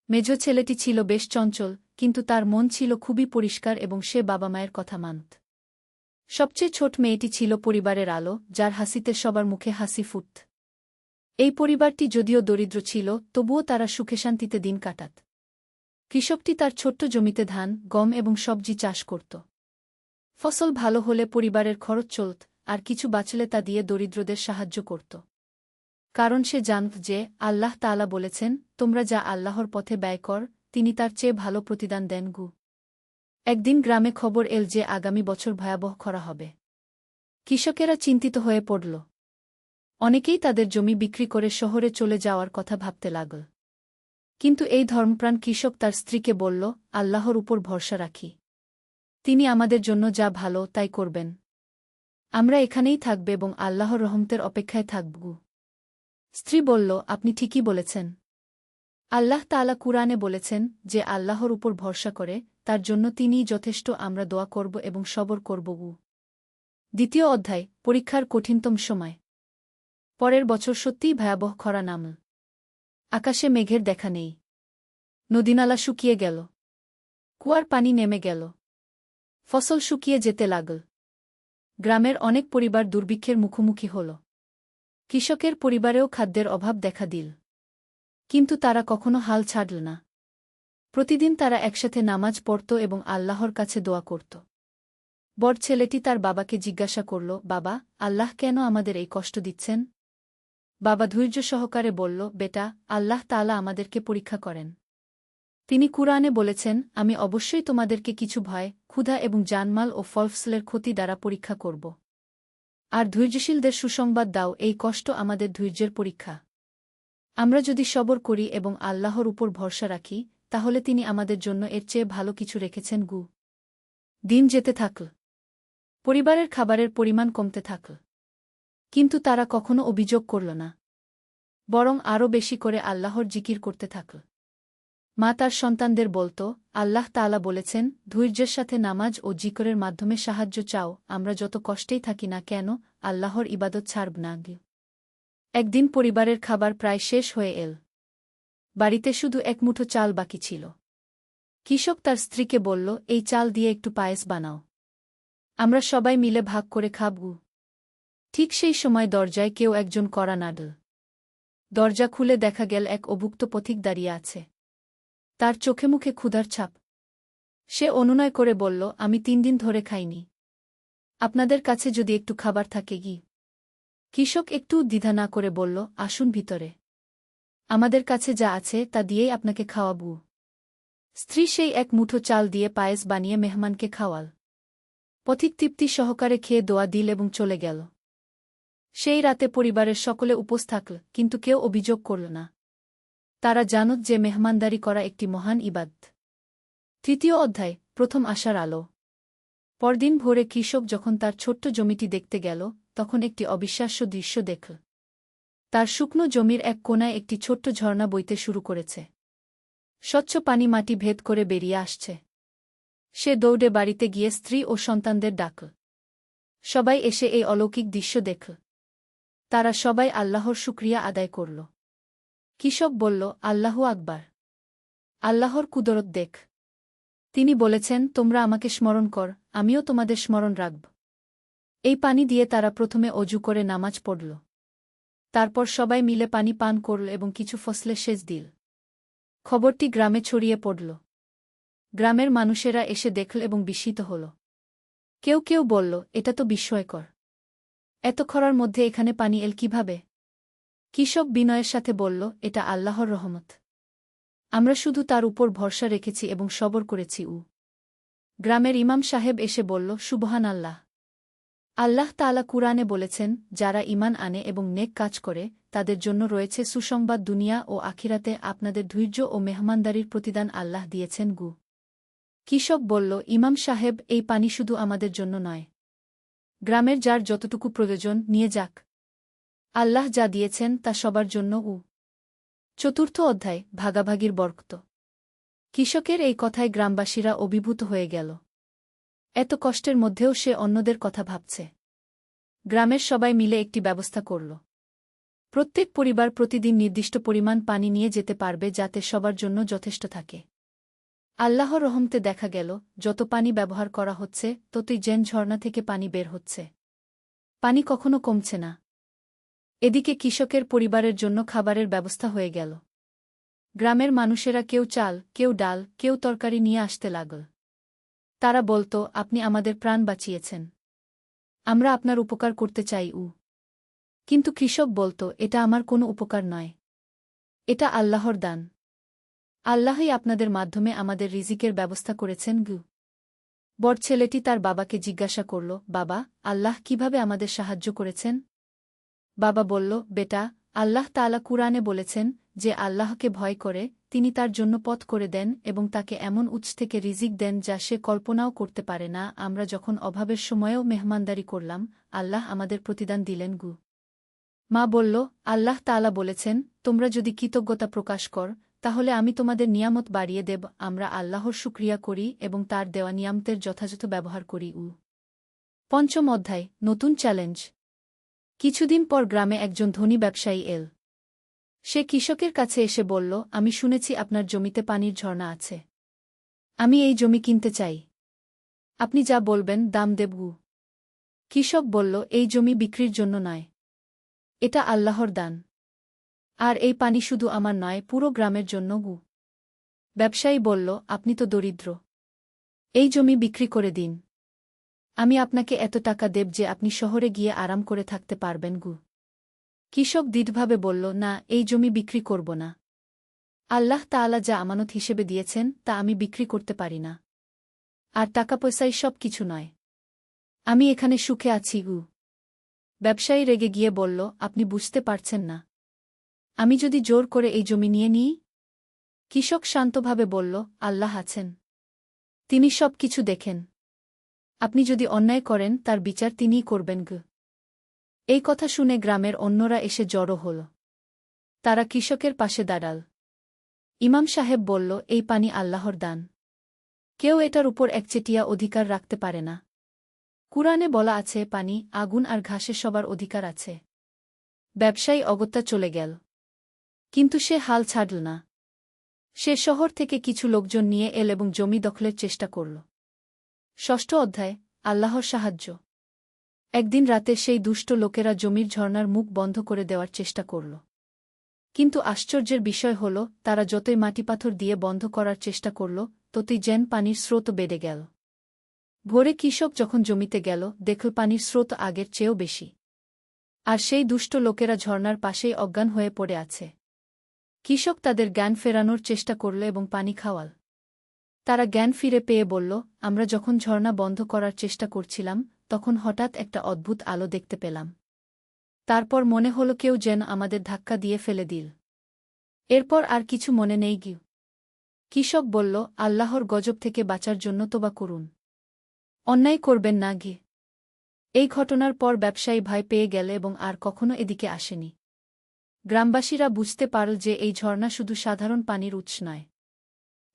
মেজ ছেলেটি ছিল বেশ চঞ্চল, কিন্তু তার মন ছিল খুবই পরিষ্কার এবং সে বাবা মায়ের কথা মানত। সবচেয়ে ছোট মেয়েটি ছিল পরিবারের আলো, যার হাসিতে সবার মুখে হাসি ফুটত। এই পরিবারটি যদিও দরিদ্র ছিল, তবুও তারা সুখে শান্তিতে দিন কাটাত। কৃষকটি তার ছোট্ট জমিতে ধান, গম এবং সবজি চাষ করত। ফসল ভালো হলে পরিবারের খরচ চলত, আর কিছু বাঁচলে তা দিয়ে দরিদ্রদের সাহায্য করত। কারণ সে জানত যে, আল্লাহ তাআলা বলেছেন, তোমরা যা আল্লাহর পথে ব্যয় কর, তিনি তার চেয়ে ভালো প্রতিদান দেন গু। একদিন গ্রামে খবর এল যে আগামী বছর ভয়াবহ খরা হবে। কৃষকেরা চিন্তিত হয়ে পড়ল। অনেকেই তাদের জমি বিক্রি করে শহরে চলে যাওয়ার কথা ভাবতে লাগল। কিন্তু এই ধর্মপ্রাণ কৃষক তার স্ত্রীকে বলল, আল্লাহর উপর ভরসা রাখি। তিনি আমাদের জন্য যা ভালো তাই করবেন। আমরা এখানেই থাকব এবং আল্লাহর রহমতের অপেক্ষায় থাকব। স্ত্রী বলল, আপনি ঠিকই বলেছেন। আল্লাহ তাআলা কুরআনে বলেছেন, যে আল্লাহর উপর ভরসা করে, তার জন্য তিনিই যথেষ্ট। আমরা দোয়া করব এবং সবর করব। দ্বিতীয় অধ্যায়, পরীক্ষার কঠিনতম সময়। পরের বছর সত্যিই ভয়াবহ খরা নামল। আকাশে মেঘের দেখা নেই। নদীনালা শুকিয়ে গেল। কুয়ার পানি নেমে গেল। ফসল শুকিয়ে যেতে লাগল। গ্রামের অনেক পরিবার দুর্ভিক্ষের মুখোমুখি হল। কৃষকের পরিবারেও খাদ্যের অভাব দেখা দিল। কিন্তু তারা কখনো হাল ছাড়ল না। প্রতিদিন তারা একসাথে নামাজ পড়ত এবং আল্লাহর কাছে দোয়া করত। বড় ছেলেটি তার বাবাকে জিজ্ঞাসা করল, বাবা, আল্লাহ কেন আমাদের এই কষ্ট দিচ্ছেন? বাবা ধৈর্য সহকারে বলল, বেটা, আল্লাহ তাআলা আমাদেরকে পরীক্ষা করেন। তিনি কুরআনে বলেছেন, আমি অবশ্যই তোমাদেরকে কিছু ভয়, ক্ষুধা এবং জানমাল ও ফলফসলের ক্ষতি দ্বারা পরীক্ষা করব। আর ধৈর্যশীলদের সুসংবাদ দাও, এই কষ্ট আমাদের ধৈর্যের পরীক্ষা। আমরা যদি সবর করি এবং আল্লাহর উপর ভরসা রাখি, তাহলে তিনি আমাদের জন্য এর চেয়ে ভালো কিছু রেখেছেন। দিন যেতে থাকল। পরিবারের খাবারের পরিমাণ কমতে থাকল। কিন্তু তারা কখনো অভিযোগ করল না, বরং আরও বেশি করে আল্লাহর জিকির করতে থাকল। মা তার সন্তানদের বলত, আল্লাহ তাআলা বলেছেন, ধৈর্যের সাথে নামাজ ও জিকরের মাধ্যমে সাহায্য চাও, আমরা যত কষ্টেই থাকি না কেন, আল্লাহর ইবাদত ছাড়ব না। একদিন পরিবারের খাবার প্রায় শেষ হয়ে এল। বাড়িতে শুধু এক মুঠো চাল বাকি ছিল। কৃষক তার স্ত্রীকে বলল, এই চাল দিয়ে একটু পায়েস বানাও, আমরা সবাই মিলে ভাগ করে খাব। ঠিক সেই সময় দরজায় কেউ একজন কড়া নাড়ল। দরজা খুলে দেখা গেল এক অভুক্ত পথিক দাঁড়িয়ে আছে। তার চোখে মুখে ক্ষুধার ছাপ। সে অনুনয় করে বলল, আমি 3 দিন ধরে খাইনি, আপনাদের কাছে যদি একটু খাবার থাকে। কৃষক একটু দ্বিধা না করে বলল, আসুন ভিতরে, আমাদের কাছে যা আছে তা দিয়েই আপনাকে খাওয়াবু। স্ত্রী সেই এক মুঠো চাল দিয়ে পায়েস বানিয়ে মেহমানকে খাওয়াল। পথিক তৃপ্তি সহকারে খেয়ে দোয়া দিল এবং চলে গেল। সেই রাতে পরিবারের সকলে উপোস থাকল, কিন্তু কেউ অভিযোগ করল না। তারা জানত যে মেহমানদারি করা একটি মহান ইবাদত। 3য় অধ্যায়, প্রথম আশার আলো। পরদিন ভোরে কৃষক যখন তার ছোট্ট জমিটি দেখতে গেল, তখন একটি অবিশ্বাস্য দৃশ্য দেখল। তার শুকনো জমির এক কোণায় একটি ছোট্ট ঝর্ণা বইতে শুরু করেছে। স্বচ্ছ পানি মাটি ভেদ করে বেরিয়ে আসছে। সে দৌড়ে বাড়িতে গিয়ে স্ত্রী ও সন্তানদের ডাকল। সবাই এসে এই অলৌকিক দৃশ্য দেখল। তারা সবাই আল্লাহর শুকরিয়া আদায় করল। কৃষক বলল, আল্লাহু আকবার, আল্লাহর কুদরত দেখ। তিনি বলেছেন, তোমরা আমাকে স্মরণ কর, আমিও তোমাদের স্মরণ রাখব। এই পানি দিয়ে তারা প্রথমে অজু করে নামাজ পড়ল। তারপর সবাই মিলে পানি পান করল এবং কিছু ফসলে সেচ দিল। খবরটি গ্রামে ছড়িয়ে পড়ল। গ্রামের মানুষেরা এসে দেখল এবং বিস্মিত হল। কেউ কেউ বলল, এটা তো বিস্ময়কর, এত খরার মধ্যে এখানে পানি এল কিভাবে? কৃষক বিনয়ের সাথে বলল, এটা আল্লাহর রহমত। আমরা শুধু তার উপর ভরসা রেখেছি এবং সবর করেছি। গ্রামের ইমাম সাহেব এসে বলল, সুবহান আল্লাহ। আল্লাহ তাআলা কুরআনে বলেছেন, যারা ঈমান আনে এবং নেক কাজ করে, তাদের জন্য রয়েছে সুসংবাদ। দুনিয়া ও আখিরাতে আপনাদের ধৈর্য ও মেহমানদারির প্রতিদান আল্লাহ দিয়েছেন। কৃষক বলল, ইমাম সাহেব, এই পানি শুধু আমাদের জন্য নয়, গ্রামের যার যতটুকু প্রয়োজন নিয়ে যাক। আল্লাহ যা দিয়েছেন তা সবার জন্য। 4র্থ অধ্যায়, ভাগাভাগির বরকত। কৃষকের এই কথায় গ্রামবাসীরা অভিভূত হয়ে গেল। এত কষ্টের মধ্যেও সে অন্যদের কথা ভাবছে। গ্রামের সবাই মিলে একটি ব্যবস্থা করল। প্রত্যেক পরিবার প্রতিদিন নির্দিষ্ট পরিমাণ পানি নিয়ে যেতে পারবে, যাতে সবার জন্য যথেষ্ট থাকে। আল্লাহর রহমতে দেখা গেল, যত পানি ব্যবহার করা হচ্ছে, ততই যেন ঝর্ণা থেকে পানি বের হচ্ছে। পানি কখনো কমছে না। এদিকে কৃষকের পরিবারের জন্য খাবারের ব্যবস্থা হয়ে গেল। গ্রামের মানুষেরা কেউ চাল, কেউ ডাল, কেউ তরকারি নিয়ে আসতে লাগল। তারা বলত, আপনি আমাদের প্রাণ বাঁচিয়েছেন, আমরা আপনার উপকার করতে চাই। কিন্তু কৃষক বলত, এটা আমার কোনো উপকার নয়, এটা আল্লাহর দান। আল্লাহই আপনাদের মাধ্যমে আমাদের রিজিকের ব্যবস্থা করেছেন। বড় ছেলেটি তার বাবাকে জিজ্ঞাসা করল, বাবা, আল্লাহ কিভাবে আমাদের সাহায্য করেছেন? বাবা বলল, বেটা, আল্লাহ তাআলা কুরআনে বলেছেন, যে আল্লাহকে ভয় করে, তিনি তার জন্য পথ করে দেন এবং তাকে এমন উৎস থেকে রিজিক দেন যা সে কল্পনাও করতে পারে না। আমরা যখন অভাবের সময়েও মেহমানদারি করলাম, আল্লাহ আমাদের প্রতিদান দিলেন। মা বলল, আল্লাহ তাআলা বলেছেন, তোমরা যদি কৃতজ্ঞতা প্রকাশ কর, তাহলে আমি তোমাদের নিয়ামত বাড়িয়ে দেব। আমরা আল্লাহর শুকরিয়া করি এবং তার দেওয়া নিয়ামতের যথাযথ ব্যবহার করি। 5ম অধ্যায়, নতুন চ্যালেঞ্জ। কিছুদিন পর গ্রামে একজন ধনী ব্যবসায়ী এল। সে কৃষকের কাছে এসে বলল, আমি শুনেছি আপনার জমিতে পানির ঝর্ণা আছে। আমি এই জমি কিনতে চাই। আপনি যা বলবেন দাম দেব। কৃষক বলল, এই জমি বিক্রির জন্য নয়। এটা আল্লাহর দান। আর এই পানি শুধু আমার নয়, পুরো গ্রামের জন্য গু। ব্যবসায়ী বলল, আপনি তো দরিদ্র। এই জমি বিক্রি করে দিন। আমি আপনাকে এত টাকা দেব যে আপনি শহরে গিয়ে আরাম করে থাকতে পারবেন গু। কৃষক দৃঢ়ভাবে বলল, না, এই জমি বিক্রি করব না। আল্লাহ তাআলা যা আমানত হিসেবে দিয়েছেন তা আমি বিক্রি করতে পারি না। আর টাকা পয়সাই সব কিছু নয়। আমি এখানে সুখে আছি গু। ব্যবসায়ী রেগে গিয়ে বলল, আপনি বুঝতে পারছেন না। আমি যদি জোর করে এই জমি নিয়ে নিই? কৃষক শান্তভাবে বলল, আল্লাহ আছেন। তিনি সব কিছু দেখেন। আপনি যদি অন্যায় করেন তার বিচার তিনিই করবেন গু। এই কথা শুনে গ্রামের অন্যরা এসে জড়ো হল। তারা কৃষকের পাশে দাঁড়াল। ইমাম সাহেব বলল, এই পানি আল্লাহর দান। কেউ এটার উপর একচেটিয়া অধিকার রাখতে পারে না। কুরআনে বলা আছে, পানি, আগুন আর ঘাসে সবার অধিকার আছে। ব্যবসায়ী অগত্যা চলে গেল। কিন্তু সে হাল ছাড়ল না। সে শহর থেকে কিছু লোকজন নিয়ে এল এবং জমি দখলের চেষ্টা করল। ষষ্ঠ অধ্যায়, আল্লাহর সাহায্য। একদিন রাতে সেই দুষ্ট লোকেরা জমির ঝর্ণার মুখ বন্ধ করে দেওয়ার চেষ্টা করল। কিন্তু আশ্চর্যের বিষয় হল, তারা যতই মাটিপাথর দিয়ে বন্ধ করার চেষ্টা করল, ততই যেন পানির স্রোত বেড়ে গেল। ভোরে কৃষক যখন জমিতে গেল, দেখল পানির স্রোত আগের চেয়েও বেশি। আর সেই দুষ্ট লোকেরা ঝর্ণার পাশেই অজ্ঞান হয়ে পড়ে আছে। কৃষক তাদের জ্ঞান ফেরানোর চেষ্টা করল এবং পানি খাওয়াল। তারা জ্ঞান ফিরে পেয়ে বলল, আমরা যখন ঝর্ণা বন্ধ করার চেষ্টা করছিলাম, তখন হঠাৎ একটা অদ্ভুত আলো দেখতে পেলাম। তারপর মনে হল কেউ যেন আমাদের ধাক্কা দিয়ে ফেলে দিল। এরপর আর কিছু মনে নেই গিয়ে। কৃষক বলল, আল্লাহর গজব থেকে বাঁচার জন্য তোবা করুন। অন্যায় করবেন না গিয়ে। এই ঘটনার পর ব্যবসায়ী ভয় পেয়ে গেল এবং আর কখনো এদিকে আসেনি। গ্রামবাসীরা বুঝতে পারল যে এই ঝর্ণা শুধু সাধারণ পানির উৎস নয়।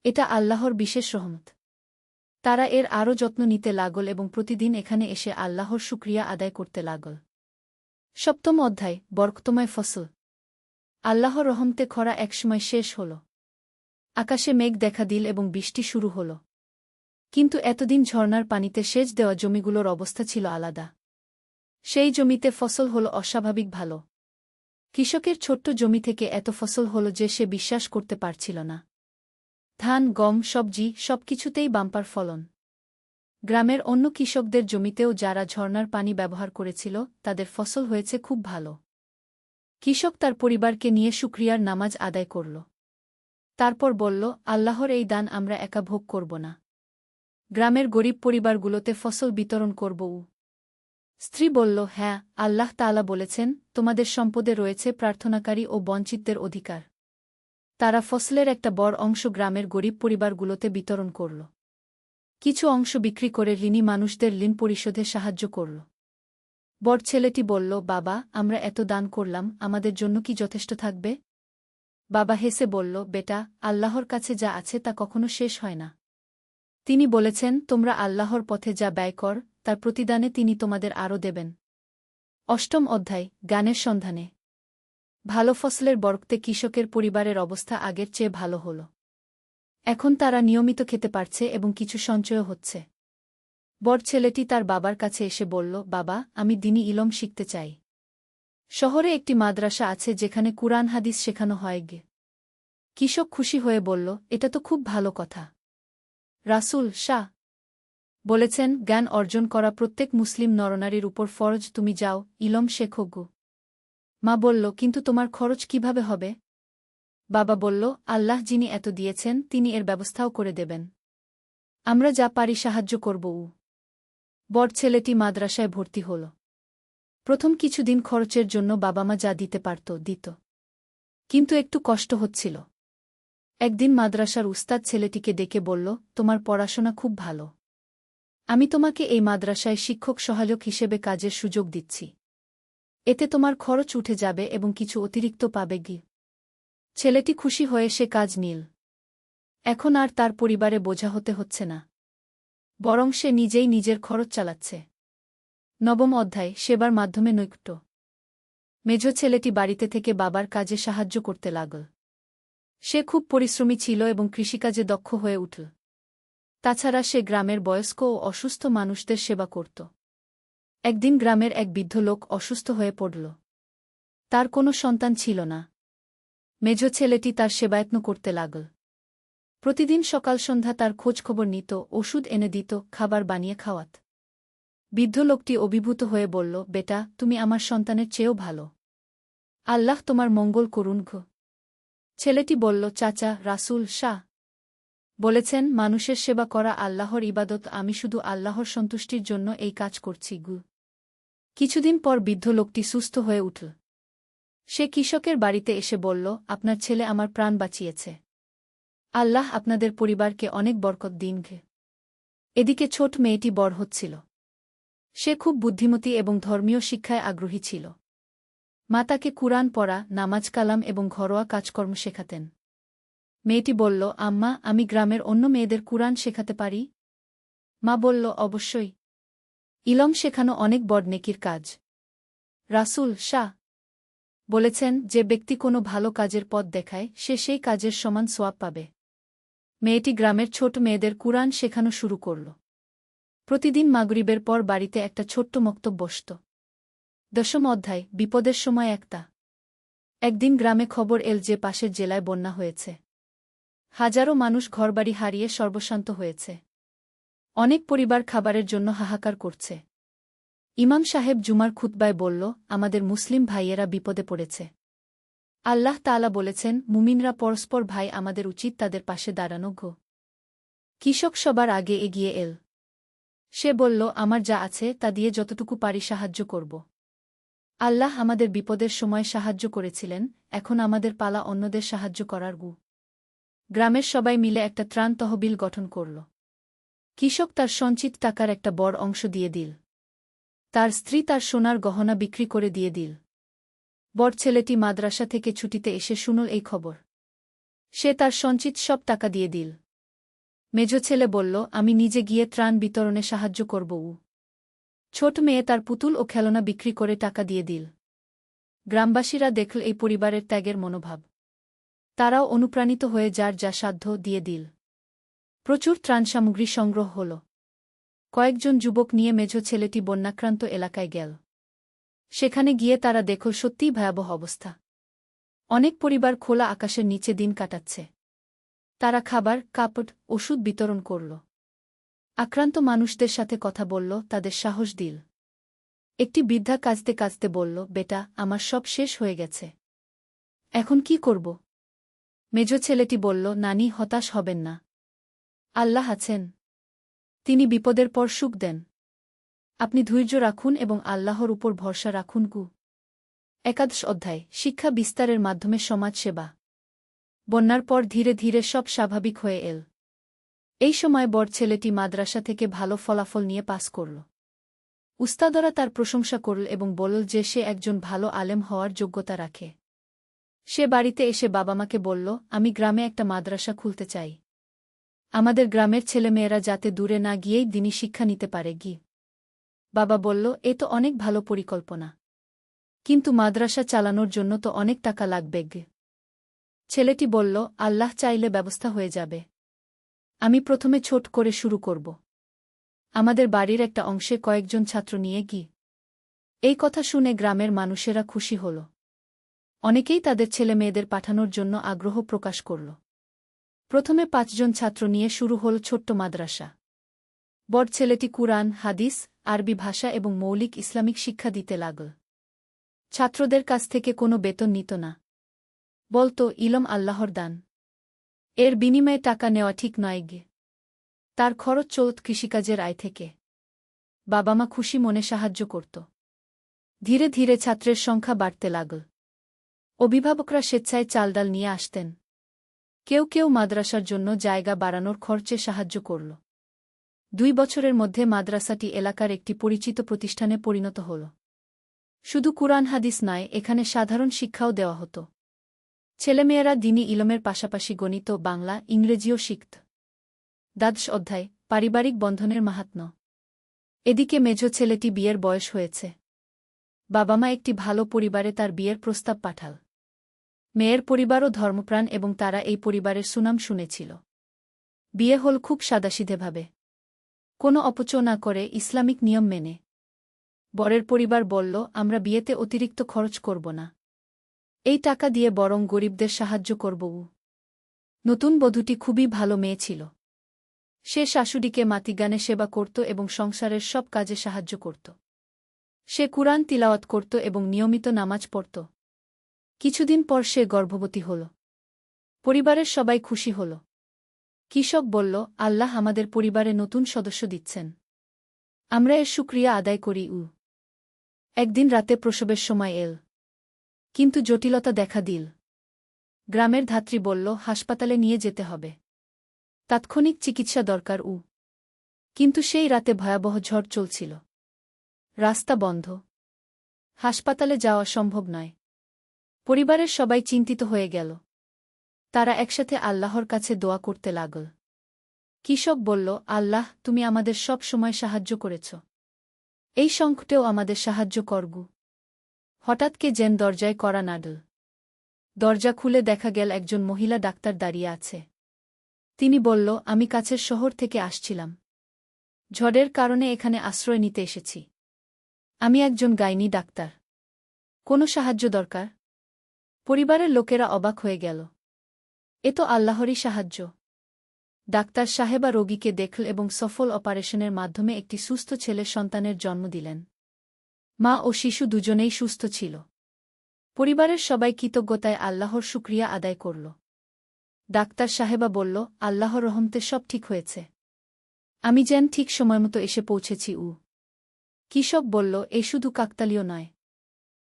এটা আল্লাহর বিশেষ রহমত। তারা এর আরও যত্ন নিতে লাগল এবং প্রতিদিন এখানে এসে আল্লাহর শুকরিয়া আদায় করতে লাগল। সপ্তম অধ্যায়, বরকতময় ফসল। আল্লাহর রহমতে খরা একসময় শেষ হল। আকাশে মেঘ দেখা দিল এবং বৃষ্টি শুরু হল। কিন্তু এতদিন ঝর্ণার পানিতে সেচ দেওয়া জমিগুলোর অবস্থা ছিল আলাদা। সেই জমিতে ফসল হল অস্বাভাবিক ভালো। কৃষকের ছোট্ট জমি থেকে এত ফসল হল যে সে বিশ্বাস করতে পারছিল না। ধান, গম, সবজি সবকিছুতেই বাম্পার ফলন। গ্রামের অন্য কৃষকদের জমিতেও যারা ঝর্ণার পানি ব্যবহার করেছিল, তাদের ফসল হয়েছে খুব ভালো। কৃষক তার পরিবারকে নিয়ে শুকরিয়ার নামাজ আদায় করল। তারপর বলল, আল্লাহর এই দান আমরা একা ভোগ করব না। গ্রামের গরিব পরিবারগুলোতে ফসল বিতরণ করব। স্ত্রী বলল, হ্যাঁ, আল্লাহ তাআলা বলেছেন, তোমাদের সম্পদে রয়েছে প্রার্থনাকারী ও বঞ্চিতদের অধিকার। তারা ফসলের একটা বড় অংশ গ্রামের গরিব পরিবারগুলোতে বিতরণ করল। কিছু অংশ বিক্রি করে ঋণী মানুষদের ঋণ পরিশোধে সাহায্য করল। বড় ছেলেটি বলল, বাবা, আমরা এত দান করলাম, আমাদের জন্য কি যথেষ্ট থাকবে? বাবা হেসে বলল, বেটা, আল্লাহর কাছে যা আছে তা কখনো শেষ হয় না। তিনি বলেছেন, তোমরা আল্লাহর পথে যা ব্যয় কর, তার প্রতিদানে তিনি তোমাদের আরও দেবেন। অষ্টম অধ্যায়, জ্ঞানের সন্ধানে। ভালো ফসলের বরকতে কৃষকের পরিবারের অবস্থা আগের চেয়ে ভালো হল। এখন তারা নিয়মিত খেতে পারছে এবং কিছু সঞ্চয় হচ্ছে। বড় ছেলেটি তার বাবার কাছে এসে বলল, বাবা, আমি দ্বীনি ইলম শিখতে চাই। শহরে একটি মাদ্রাসা আছে যেখানে কুরআন হাদিস শেখানো হয় গে। কৃষক খুশি হয়ে বলল, এটা তো খুব ভালো কথা। রাসূল শাহ বলেছেন, জ্ঞান অর্জন করা প্রত্যেক মুসলিম নরনারীর উপর ফরজ। তুমি যাও, ইলম শেখো গো। মা বলল, কিন্তু তোমার খরচ কিভাবে হবে? বাবা বলল, আল্লাহ যিনি এত দিয়েছেন তিনি এর ব্যবস্থাও করে দেবেন। আমরা যা পারি সাহায্য করব। বড় ছেলেটি মাদ্রাসায় ভর্তি হল। প্রথম কিছুদিন খরচের জন্য বাবা মা যা দিতে পারত দিত। কিন্তু একটু কষ্ট হচ্ছিল। একদিন মাদ্রাসার উস্তাদ ছেলেটিকে ডেকে বলল, তোমার পড়াশোনা খুব ভালো। আমি তোমাকে এই মাদ্রাসায় শিক্ষক সহায়ক হিসেবে কাজের সুযোগ দিচ্ছি। এতে তোমার খরচ উঠে যাবে এবং কিছু অতিরিক্ত পাবে গি। ছেলেটি খুশি হয়ে সে কাজ নিল। এখন আর তার পরিবারে বোঝা হতে হচ্ছে না। বরং সে নিজেই নিজের খরচ চালাচ্ছে। নবম অধ্যায়, সেবার মাধ্যমে নৈকট্য। মেজ ছেলেটি বাড়িতে থেকে বাবার কাজে সাহায্য করতে লাগল। সে খুব পরিশ্রমী ছিল এবং কৃষিকাজে দক্ষ হয়ে উঠল। তাছাড়া সে গ্রামের বয়স্ক ও অসুস্থ মানুষদের সেবা করত। একদিন গ্রামের এক বৃদ্ধ লোক অসুস্থ হয়ে পড়ল। তার কোনো সন্তান ছিল না। মেজ ছেলেটি তার সেবায়ত্ন করতে লাগল। প্রতিদিন সকাল সন্ধ্যা তার খোঁজখবর নিত, ওষুধ এনে দিত, খাবার বানিয়ে খাওয়াত। বৃদ্ধ লোকটি অভিভূত হয়ে বলল, বেটা, তুমি আমার সন্তানের চেয়েও ভালো। আল্লাহ তোমার মঙ্গল করুন গো। ছেলেটি বলল, চাচা, রাসূল শাহ বলেছেন, মানুষের সেবা করা আল্লাহর ইবাদত, আমি শুধু আল্লাহর সন্তুষ্টির জন্য এই কাজ করছি গু। কিছুদিন পর বৃদ্ধ লোকটি সুস্থ হয়ে উঠল। সে কৃষকের বাড়িতে এসে বলল, আপনার ছেলে আমার প্রাণ বাঁচিয়েছে। আল্লাহ আপনাদের পরিবারকে অনেক বরকত দিন গে। এদিকে ছোট মেয়েটি বড় হচ্ছিল। সে খুব বুদ্ধিমতী এবং ধর্মীয় শিক্ষায় আগ্রহী ছিল। মা তাকে কুরআন পড়া, নামাজ কালাম এবং ঘরোয়া কাজকর্ম শেখাতেন। মেয়েটি বলল, আম্মা, আমি গ্রামের অন্য মেয়েদের কুরআন শেখাতে পারি? মা বলল, অবশ্যই। ইলম শেখানো অনেক বড় নেকির কাজ। রাসূল শাহ বলেছেন, যে ব্যক্তি কোনো ভালো কাজের পথ দেখায় সে সেই কাজের সমান সোয়াব পাবে। মেয়েটি গ্রামের ছোট মেয়েদের কুরআন শেখানো শুরু করল। প্রতিদিন মাগরিবের পর বাড়িতে একটা ছোট্ট মক্তব বসত। 10ম অধ্যায়, বিপদের সময় একটা। একদিন গ্রামে খবর এল যে পাশের জেলায় বন্যা হয়েছে। হাজারো মানুষ ঘরবাড়ি হারিয়ে সর্বশান্ত হয়েছে। অনেক পরিবার খাবারের জন্য হাহাকার করছে। ইমাম সাহেব জুমার খুতবায় বলল, আমাদের মুসলিম ভাইয়েরা বিপদে পড়েছে। আল্লাহ তাআলা বলেছেন, মুমিনরা পরস্পর ভাই, আমাদের উচিত তাদের পাশে দাঁড়ানো গো। কৃষক সবার আগে এগিয়ে এল। সে বলল, আমার যা আছে তা দিয়ে যতটুকু পারি সাহায্য করব। আল্লাহ আমাদের বিপদের সময় সাহায্য করেছিলেন, এখন আমাদের পালা অন্যদের সাহায্য করার গু। গ্রামের সবাই মিলে একটা ত্রাণ তহবিল গঠন করল। কৃষক তার সঞ্চিত টাকার একটা বড় অংশ দিয়ে দিল। তার স্ত্রী তার সোনার গহনা বিক্রি করে দিয়ে দিল। বড় ছেলেটি মাদ্রাসা থেকে ছুটিতে এসে শুনল এই খবর। সে তার সঞ্চিত সব টাকা দিয়ে দিল। মেজ ছেলে বলল, আমি নিজে গিয়ে ত্রাণ বিতরণে সাহায্য করব। ছোট মেয়ে তার পুতুল ও খেলনা বিক্রি করে টাকা দিয়ে দিল। গ্রামবাসীরা দেখল এই পরিবারের ত্যাগের মনোভাব। তারাও অনুপ্রাণিত হয়ে যার যা সাধ্য দিয়ে দিল। প্রচুর ত্রাণ সামগ্রী সংগ্রহ হল। কয়েকজন যুবক নিয়ে মেজ ছেলেটি বন্যাক্রান্ত এলাকায় গেল। সেখানে গিয়ে তারা দেখল সত্যিই ভয়াবহ অবস্থা। অনেক পরিবার খোলা আকাশের নিচে দিন কাটাচ্ছে। তারা খাবার, কাপড়, ওষুধ বিতরণ করল। আক্রান্ত মানুষদের সাথে কথা বলল, তাদের সাহস দিল। একটি বৃদ্ধা কাঁদতে কাঁদতে বলল, বেটা, আমার সব শেষ হয়ে গেছে। এখন কি করব? মেজ ছেলেটি বলল, নানি, হতাশ হবেন না। আল্লাহ আছেন। তিনি বিপদের পর সুখ দেন। আপনি ধৈর্য রাখুন এবং আল্লাহর উপর ভরসা রাখুন গু। 11 অধ্যায়, শিক্ষা বিস্তারের মাধ্যমে সমাজ সেবা। বন্যার পর ধীরে ধীরে সব স্বাভাবিক হয়ে এল। এই সময় বড় ছেলেটি মাদ্রাসা থেকে ভালো ফলাফল নিয়ে পাস করল। উস্তাদরা তার প্রশংসা করল এবং বলল যে সে একজন ভালো আলেম হওয়ার যোগ্যতা রাখে। সে বাড়িতে এসে বাবা-মাকে বলল, আমি গ্রামে একটা মাদ্রাসা খুলতে চাই। আমাদের গ্রামের ছেলেমেয়েরা যাতে দূরে না গিয়েই দ্বীনি শিক্ষা নিতে পারে গি। বাবা বলল, এ তো অনেক ভালো পরিকল্পনা। কিন্তু মাদ্রাসা চালানোর জন্য তো অনেক টাকা লাগবে গে। ছেলেটি বলল, আল্লাহ চাইলে ব্যবস্থা হয়ে যাবে। আমি প্রথমে ছোট করে শুরু করব। আমাদের বাড়ির একটা অংশে কয়েকজন ছাত্র নিয়ে গি। এই কথা শুনে গ্রামের মানুষেরা খুশি হল। অনেকেই তাদের ছেলেমেয়েদের পাঠানোর জন্য আগ্রহ প্রকাশ করল। প্রথমে 5 জন ছাত্র নিয়ে শুরু হল ছোট্ট মাদ্রাসা। বড় ছেলেটি কুরআন, হাদিস, আরবি ভাষা এবং মৌলিক ইসলামিক শিক্ষা দিতে লাগল। ছাত্রদের কাছ থেকে কোনো বেতন নিত না। বলত, ইলম আল্লাহর দান। এর বিনিময়ে টাকা নেওয়া ঠিক নয় গে। তার খরচ চলত কৃষিকাজের আয় থেকে। বাবা-মা খুশি মনে সাহায্য করত। ধীরে ধীরে ছাত্রের সংখ্যা বাড়তে লাগল। অভিভাবকরা স্বেচ্ছায় চালডাল নিয়ে আসতেন। কেউ কেউ মাদ্রাসার জন্য জায়গা বাড়ানোর খরচে সাহায্য করল। 2 বছরের মধ্যে মাদ্রাসাটি এলাকার একটি পরিচিত প্রতিষ্ঠানে পরিণত হল। শুধু কুরআন হাদিস নয়, এখানে সাধারণ শিক্ষাও দেওয়া হতো। ছেলেমেয়েরা দ্বীনি ইলমের পাশাপাশি গণিত, বাংলা, ইংরেজিও শিখত। 12 অধ্যায়, পারিবারিক বন্ধনের মাহাত্ম্য। এদিকে মেজ ছেলেটি বিয়ের বয়স হয়েছে। বাবা-মা একটি ভালো পরিবারে তার বিয়ের প্রস্তাব পাঠাল। মেয়ের পরিবারও ধর্মপ্রাণ এবং তারা এই পরিবারের সুনাম শুনেছিল। বিয়ে হল খুব সাদাসিধেভাবে। কোনো অপচয় না করে, ইসলামিক নিয়ম মেনে। বরের পরিবার বলল, আমরা বিয়েতে অতিরিক্ত খরচ করব না। এই টাকা দিয়ে বরং গরিবদের সাহায্য করব। নতুন বধূটি খুবই ভালো মেয়ে ছিল। সে শাশুড়িকে মাতৃজ্ঞানে সেবা করত এবং সংসারের সব কাজে সাহায্য করত। সে কুরআন তিলাওয়াত করত এবং নিয়মিত নামাজ পড়ত। কিছুদিন পর সে গর্ভবতী হল। পরিবারের সবাই খুশি হল। কৃষক বলল, আল্লাহ আমাদের পরিবারে নতুন সদস্য দিচ্ছেন। আমরা এর শুকরিয়া আদায় করি। একদিন রাতে প্রসবের সময় এল। কিন্তু জটিলতা দেখা দিল। গ্রামের ধাত্রী বলল, হাসপাতালে নিয়ে যেতে হবে। তাৎক্ষণিক চিকিৎসা দরকার। কিন্তু সেই রাতে ভয়াবহ ঝড় চলছিল। রাস্তা বন্ধ। হাসপাতালে যাওয়া সম্ভব নয়। পরিবারের সবাই চিন্তিত হয়ে গেল। তারা একসাথে আল্লাহর কাছে দোয়া করতে লাগল। কৃষক বলল, আল্লাহ, তুমি আমাদের সব সময় সাহায্য করেছ। এই সংকটেও আমাদের সাহায্য করগু। হঠাৎ কে যেন দরজায় কড়া নাড়ল। দরজা খুলে দেখা গেল একজন মহিলা ডাক্তার দাঁড়িয়ে আছে। তিনি বলল, আমি কাছের শহর থেকে আসছিলাম। ঝড়ের কারণে এখানে আশ্রয় নিতে এসেছি। আমি একজন গাইনি ডাক্তার। কোনো সাহায্য দরকার? পরিবারের লোকেরা অবাক হয়ে গেল। এ তো আল্লাহরই সাহায্য। ডাক্তার সাহেবা রোগীকে দেখল এবং সফল অপারেশনের মাধ্যমে একটি সুস্থ ছেলের সন্তানের জন্ম দিলেন। মা ও শিশু দুজনেই সুস্থ ছিল। পরিবারের সবাই কৃতজ্ঞতায় আল্লাহর শুকরিয়া আদায় করল। ডাক্তার সাহেবা বলল, আল্লাহর রহমতে সব ঠিক হয়েছে। আমি যেন ঠিক সময়মতো এসে পৌঁছেছি। কৃষক বলল, এ শুধু কাকতালীয় নয়।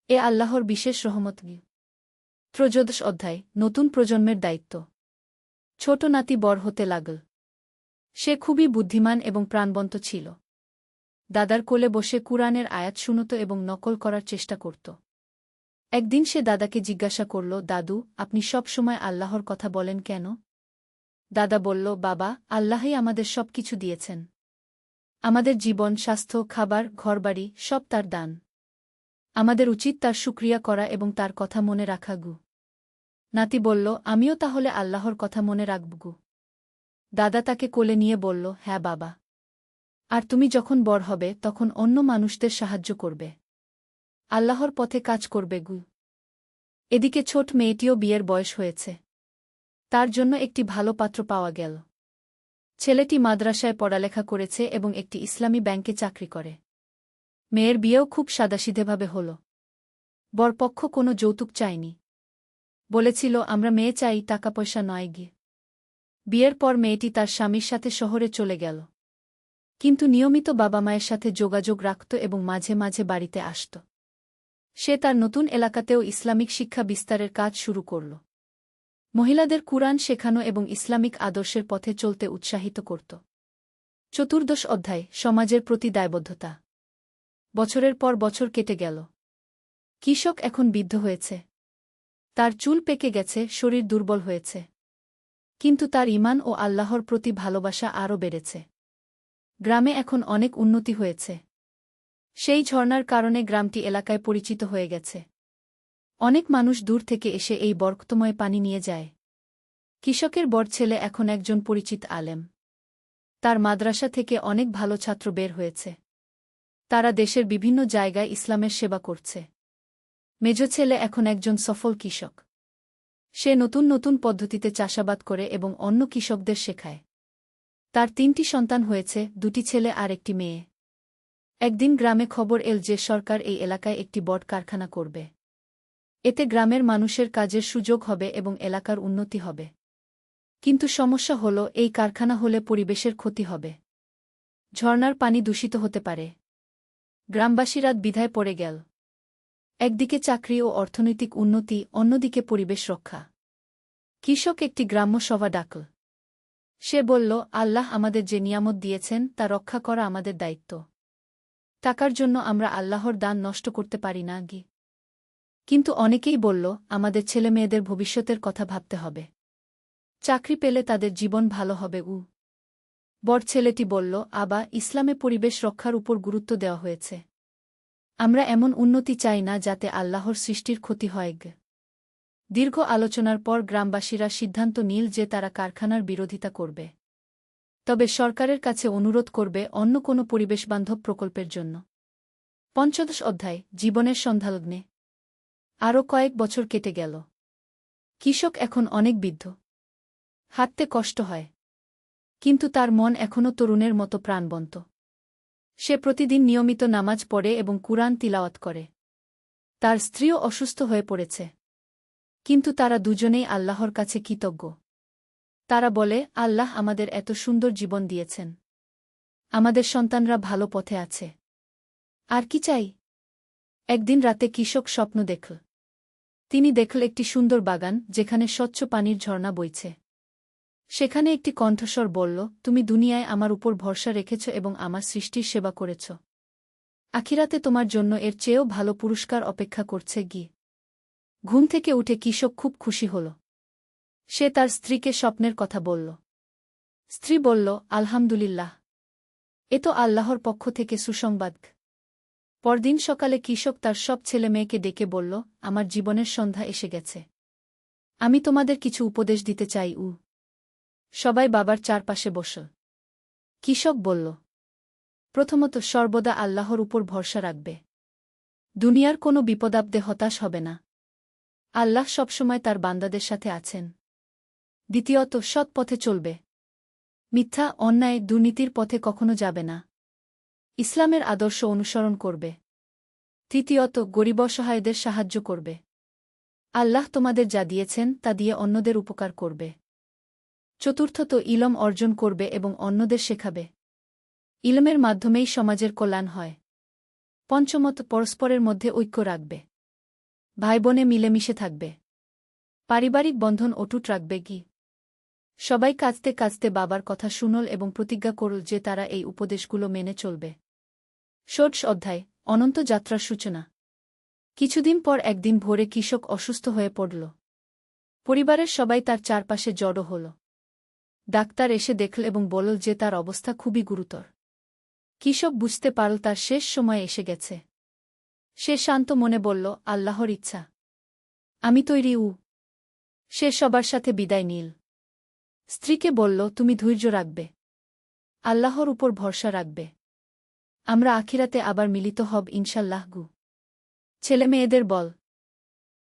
এ আল্লাহর বিশেষ রহমত। ত্রয়োদশ অধ্যায়, নতুন প্রজন্মের দায়িত্ব। ছোট নাতি বড় হতে লাগল। সে খুবই বুদ্ধিমান এবং প্রাণবন্ত ছিল। দাদার কোলে বসে কুরআনের আয়াত শুনত এবং নকল করার চেষ্টা করত। একদিন সে দাদাকে জিজ্ঞাসা করল, দাদু, আপনি সব সময় আল্লাহর কথা বলেন কেন? দাদা বলল, বাবা, আল্লাহই আমাদের সব কিছু দিয়েছেন। আমাদের জীবন, স্বাস্থ্য, খাবার, ঘরবাড়ি সব তার দান। আমাদের উচিত তার শুকরিয়া করা এবং তার কথা মনে রাখা। নাতি বলল, আমিও তাহলে আল্লাহর কথা মনে রাখব। দাদা তাকে কোলে নিয়ে বলল, হ্যাঁ বাবা। আর তুমি যখন বড় হবে তখন অন্য মানুষদের সাহায্য করবে। আল্লাহর পথে কাজ করবে। এদিকে ছোট মেয়েটিও বিয়ের বয়স হয়েছে। তার জন্য একটি ভালো পাত্র পাওয়া গেল। ছেলেটি মাদ্রাসায় পড়ালেখা করেছে এবং একটি ইসলামী ব্যাংকে চাকরি করে। মেয়ের বিয়েও খুব সাদাসিধেভাবে হল। বরপক্ষ কোনো যৌতুক চায়নি। বলেছিল, আমরা মেয়ে চাই, টাকা পয়সা নয়। বিয়ের পর মেয়েটি তার স্বামীর সাথে শহরে চলে গেল। কিন্তু নিয়মিত বাবা মায়ের সাথে যোগাযোগ রাখত এবং মাঝে মাঝে বাড়িতে আসত। সে তার নতুন এলাকাতেও ইসলামিক শিক্ষা বিস্তারের কাজ শুরু করল। মহিলাদের কুরআন শেখানো এবং ইসলামিক আদর্শের পথে চলতে উৎসাহিত করত। চতুর্দশ অধ্যায়, সমাজের প্রতি দায়বদ্ধতা। বছরের পর বছর কেটে গেল। কৃষক এখন বৃদ্ধ হয়েছে। তার চুল পেকে গেছে, শরীর দুর্বল হয়েছে। কিন্তু তার ঈমান ও আল্লাহর প্রতি ভালোবাসা আরও বেড়েছে। গ্রামে এখন অনেক উন্নতি হয়েছে। সেই ঝর্ণার কারণে গ্রামটি এলাকায় পরিচিত হয়ে গেছে। অনেক মানুষ দূর থেকে এসে এই বরকতময় পানি নিয়ে যায়। কৃষকের বড় ছেলে এখন একজন পরিচিত আলেম। তার মাদ্রাসা থেকে অনেক ভালো ছাত্র বের হয়েছে। তারা দেশের বিভিন্ন জায়গায় ইসলামের সেবা করছে। মেজ ছেলে এখন একজন সফল কৃষক। সে নতুন নতুন পদ্ধতিতে চাষাবাদ করে এবং অন্য কৃষকদের শেখায়। তার 3টি সন্তান হয়েছে, 2টি ছেলে আর একটি মেয়ে। একদিন গ্রামে খবর এল যে সরকার এই এলাকায় একটি বড় কারখানা করবে। এতে গ্রামের মানুষের কাজের সুযোগ হবে এবং এলাকার উন্নতি হবে। কিন্তু সমস্যা হল, এই কারখানা হলে পরিবেশের ক্ষতি হবে। ঝর্ণার পানি দূষিত হতে পারে। গ্রামবাসীরা দ্বিধায় পড়ে গেল। একদিকে চাকরি ও অর্থনৈতিক উন্নতি, অন্যদিকে পরিবেশ রক্ষা। কৃষক একটি গ্রাম্য সভা ডাকল। সে বলল, আল্লাহ আমাদের যে নিয়ামত দিয়েছেন তা রক্ষা করা আমাদের দায়িত্ব। টাকার জন্য আমরা আল্লাহর দান নষ্ট করতে পারি না। কিন্তু অনেকেই বলল, আমাদের ছেলেমেয়েদের ভবিষ্যতের কথা ভাবতে হবে। চাকরি পেলে তাদের জীবন ভালো হবে। বড় ছেলেটি বলল, আবা, ইসলামে পরিবেশ রক্ষার উপর গুরুত্ব দেওয়া হয়েছে। আমরা এমন উন্নতি চাই না যাতে আল্লাহর সৃষ্টির ক্ষতি হয়। দীর্ঘ আলোচনার পর গ্রামবাসীরা সিদ্ধান্ত নিল যে তারা কারখানার বিরোধিতা করবে। তবে সরকারের কাছে অনুরোধ করবে অন্য কোনো পরিবেশবান্ধব প্রকল্পের জন্য। পঞ্চদশ অধ্যায় জীবনের সন্ধ্যালগ্নে। আরও কয়েক বছর কেটে গেল। কৃষক এখন অনেক বৃদ্ধ। হাঁটতে কষ্ট হয়। কিন্তু তার মন এখনও তরুণের মতো প্রাণবন্ত। সে প্রতিদিন নিয়মিত নামাজ পড়ে এবং কুরআন তিলাওয়াত করে। তার স্ত্রীও অসুস্থ হয়ে পড়েছে। কিন্তু তারা দুজনেই আল্লাহর কাছে কৃতজ্ঞ। তারা বলে, আল্লাহ আমাদের এত সুন্দর জীবন দিয়েছেন। আমাদের সন্তানরা ভালো পথে আছে। আর কি চাই? একদিন রাতে কৃষক স্বপ্ন দেখল। তিনি দেখল একটি সুন্দর বাগান যেখানে স্বচ্ছ পানির ঝর্ণা বইছে। সেখানে একটি কণ্ঠস্বর বলল, তুমি দুনিয়ায় আমার উপর ভরসা রেখেছ এবং আমার সৃষ্টির সেবা করেছ। আখিরাতে তোমার জন্য এর চেয়েও ভালো পুরস্কার অপেক্ষা করছে গি। ঘুম থেকে উঠে কৃষক খুব খুশি হল। সে তার স্ত্রীকে স্বপ্নের কথা বলল। স্ত্রী বলল, আলহামদুলিল্লাহ, এ তো আল্লাহর পক্ষ থেকে সুসংবাদ। পরদিন সকালে কৃষক তার সব ছেলে মেয়েকে ডেকে বলল, আমার জীবনের সন্ধ্যা এসে গেছে। আমি তোমাদের কিছু উপদেশ দিতে চাই। সবাই বাবার চারপাশে বসল। কৃষক বলল, প্রথমত সর্বদা আল্লাহর উপর ভরসা রাখবে। দুনিয়ার কোনো বিপদাপদে হতাশ হবে না। আল্লাহ সবসময় তার বান্দাদের সাথে আছেন। দ্বিতীয়ত সৎ পথে চলবে। মিথ্যা, অন্যায়, দুর্নীতির পথে কখনো যাবে না। ইসলামের আদর্শ অনুসরণ করবে। তৃতীয়ত গরীব অসহায়দের সাহায্য করবে। আল্লাহ তোমাদের যা দিয়েছেন তা দিয়ে অন্যদের উপকার করবে। চতুর্থত ইলম অর্জন করবে এবং অন্যদের শেখাবে। ইলমের মাধ্যমেই সমাজের কল্যাণ হয়। পঞ্চমত পরস্পরের মধ্যে ঐক্য রাখবে। ভাইবোনে মিলেমিশে থাকবে। পারিবারিক বন্ধন অটুট রাখবে গি। সবাই কাঁদতে কাঁদতে বাবার কথা শুনল এবং প্রতিজ্ঞা করল যে তারা এই উপদেশগুলো মেনে চলবে। ষোড়শ অধ্যায় অনন্ত যাত্রার সূচনা। কিছুদিন পর একদিন ভোরে কৃষক অসুস্থ হয়ে পড়ল। পরিবারের সবাই তার চারপাশে জড়ো হল। ডাক্তার এসে দেখল এবং বলল যে তার অবস্থা খুবই গুরুতর। কৃষক বুঝতে পারল তার শেষ সময় এসে গেছে। সে শান্ত মনে বলল, আল্লাহর ইচ্ছা, আমি তৈরি। সে সবার সাথে বিদায় নিল। স্ত্রীকে বলল, তুমি ধৈর্য রাখবে। আল্লাহর উপর ভরসা রাখবে। আমরা আখিরাতে আবার মিলিত হব ইনশাল্লাহ। ছেলে মেয়েদের বল,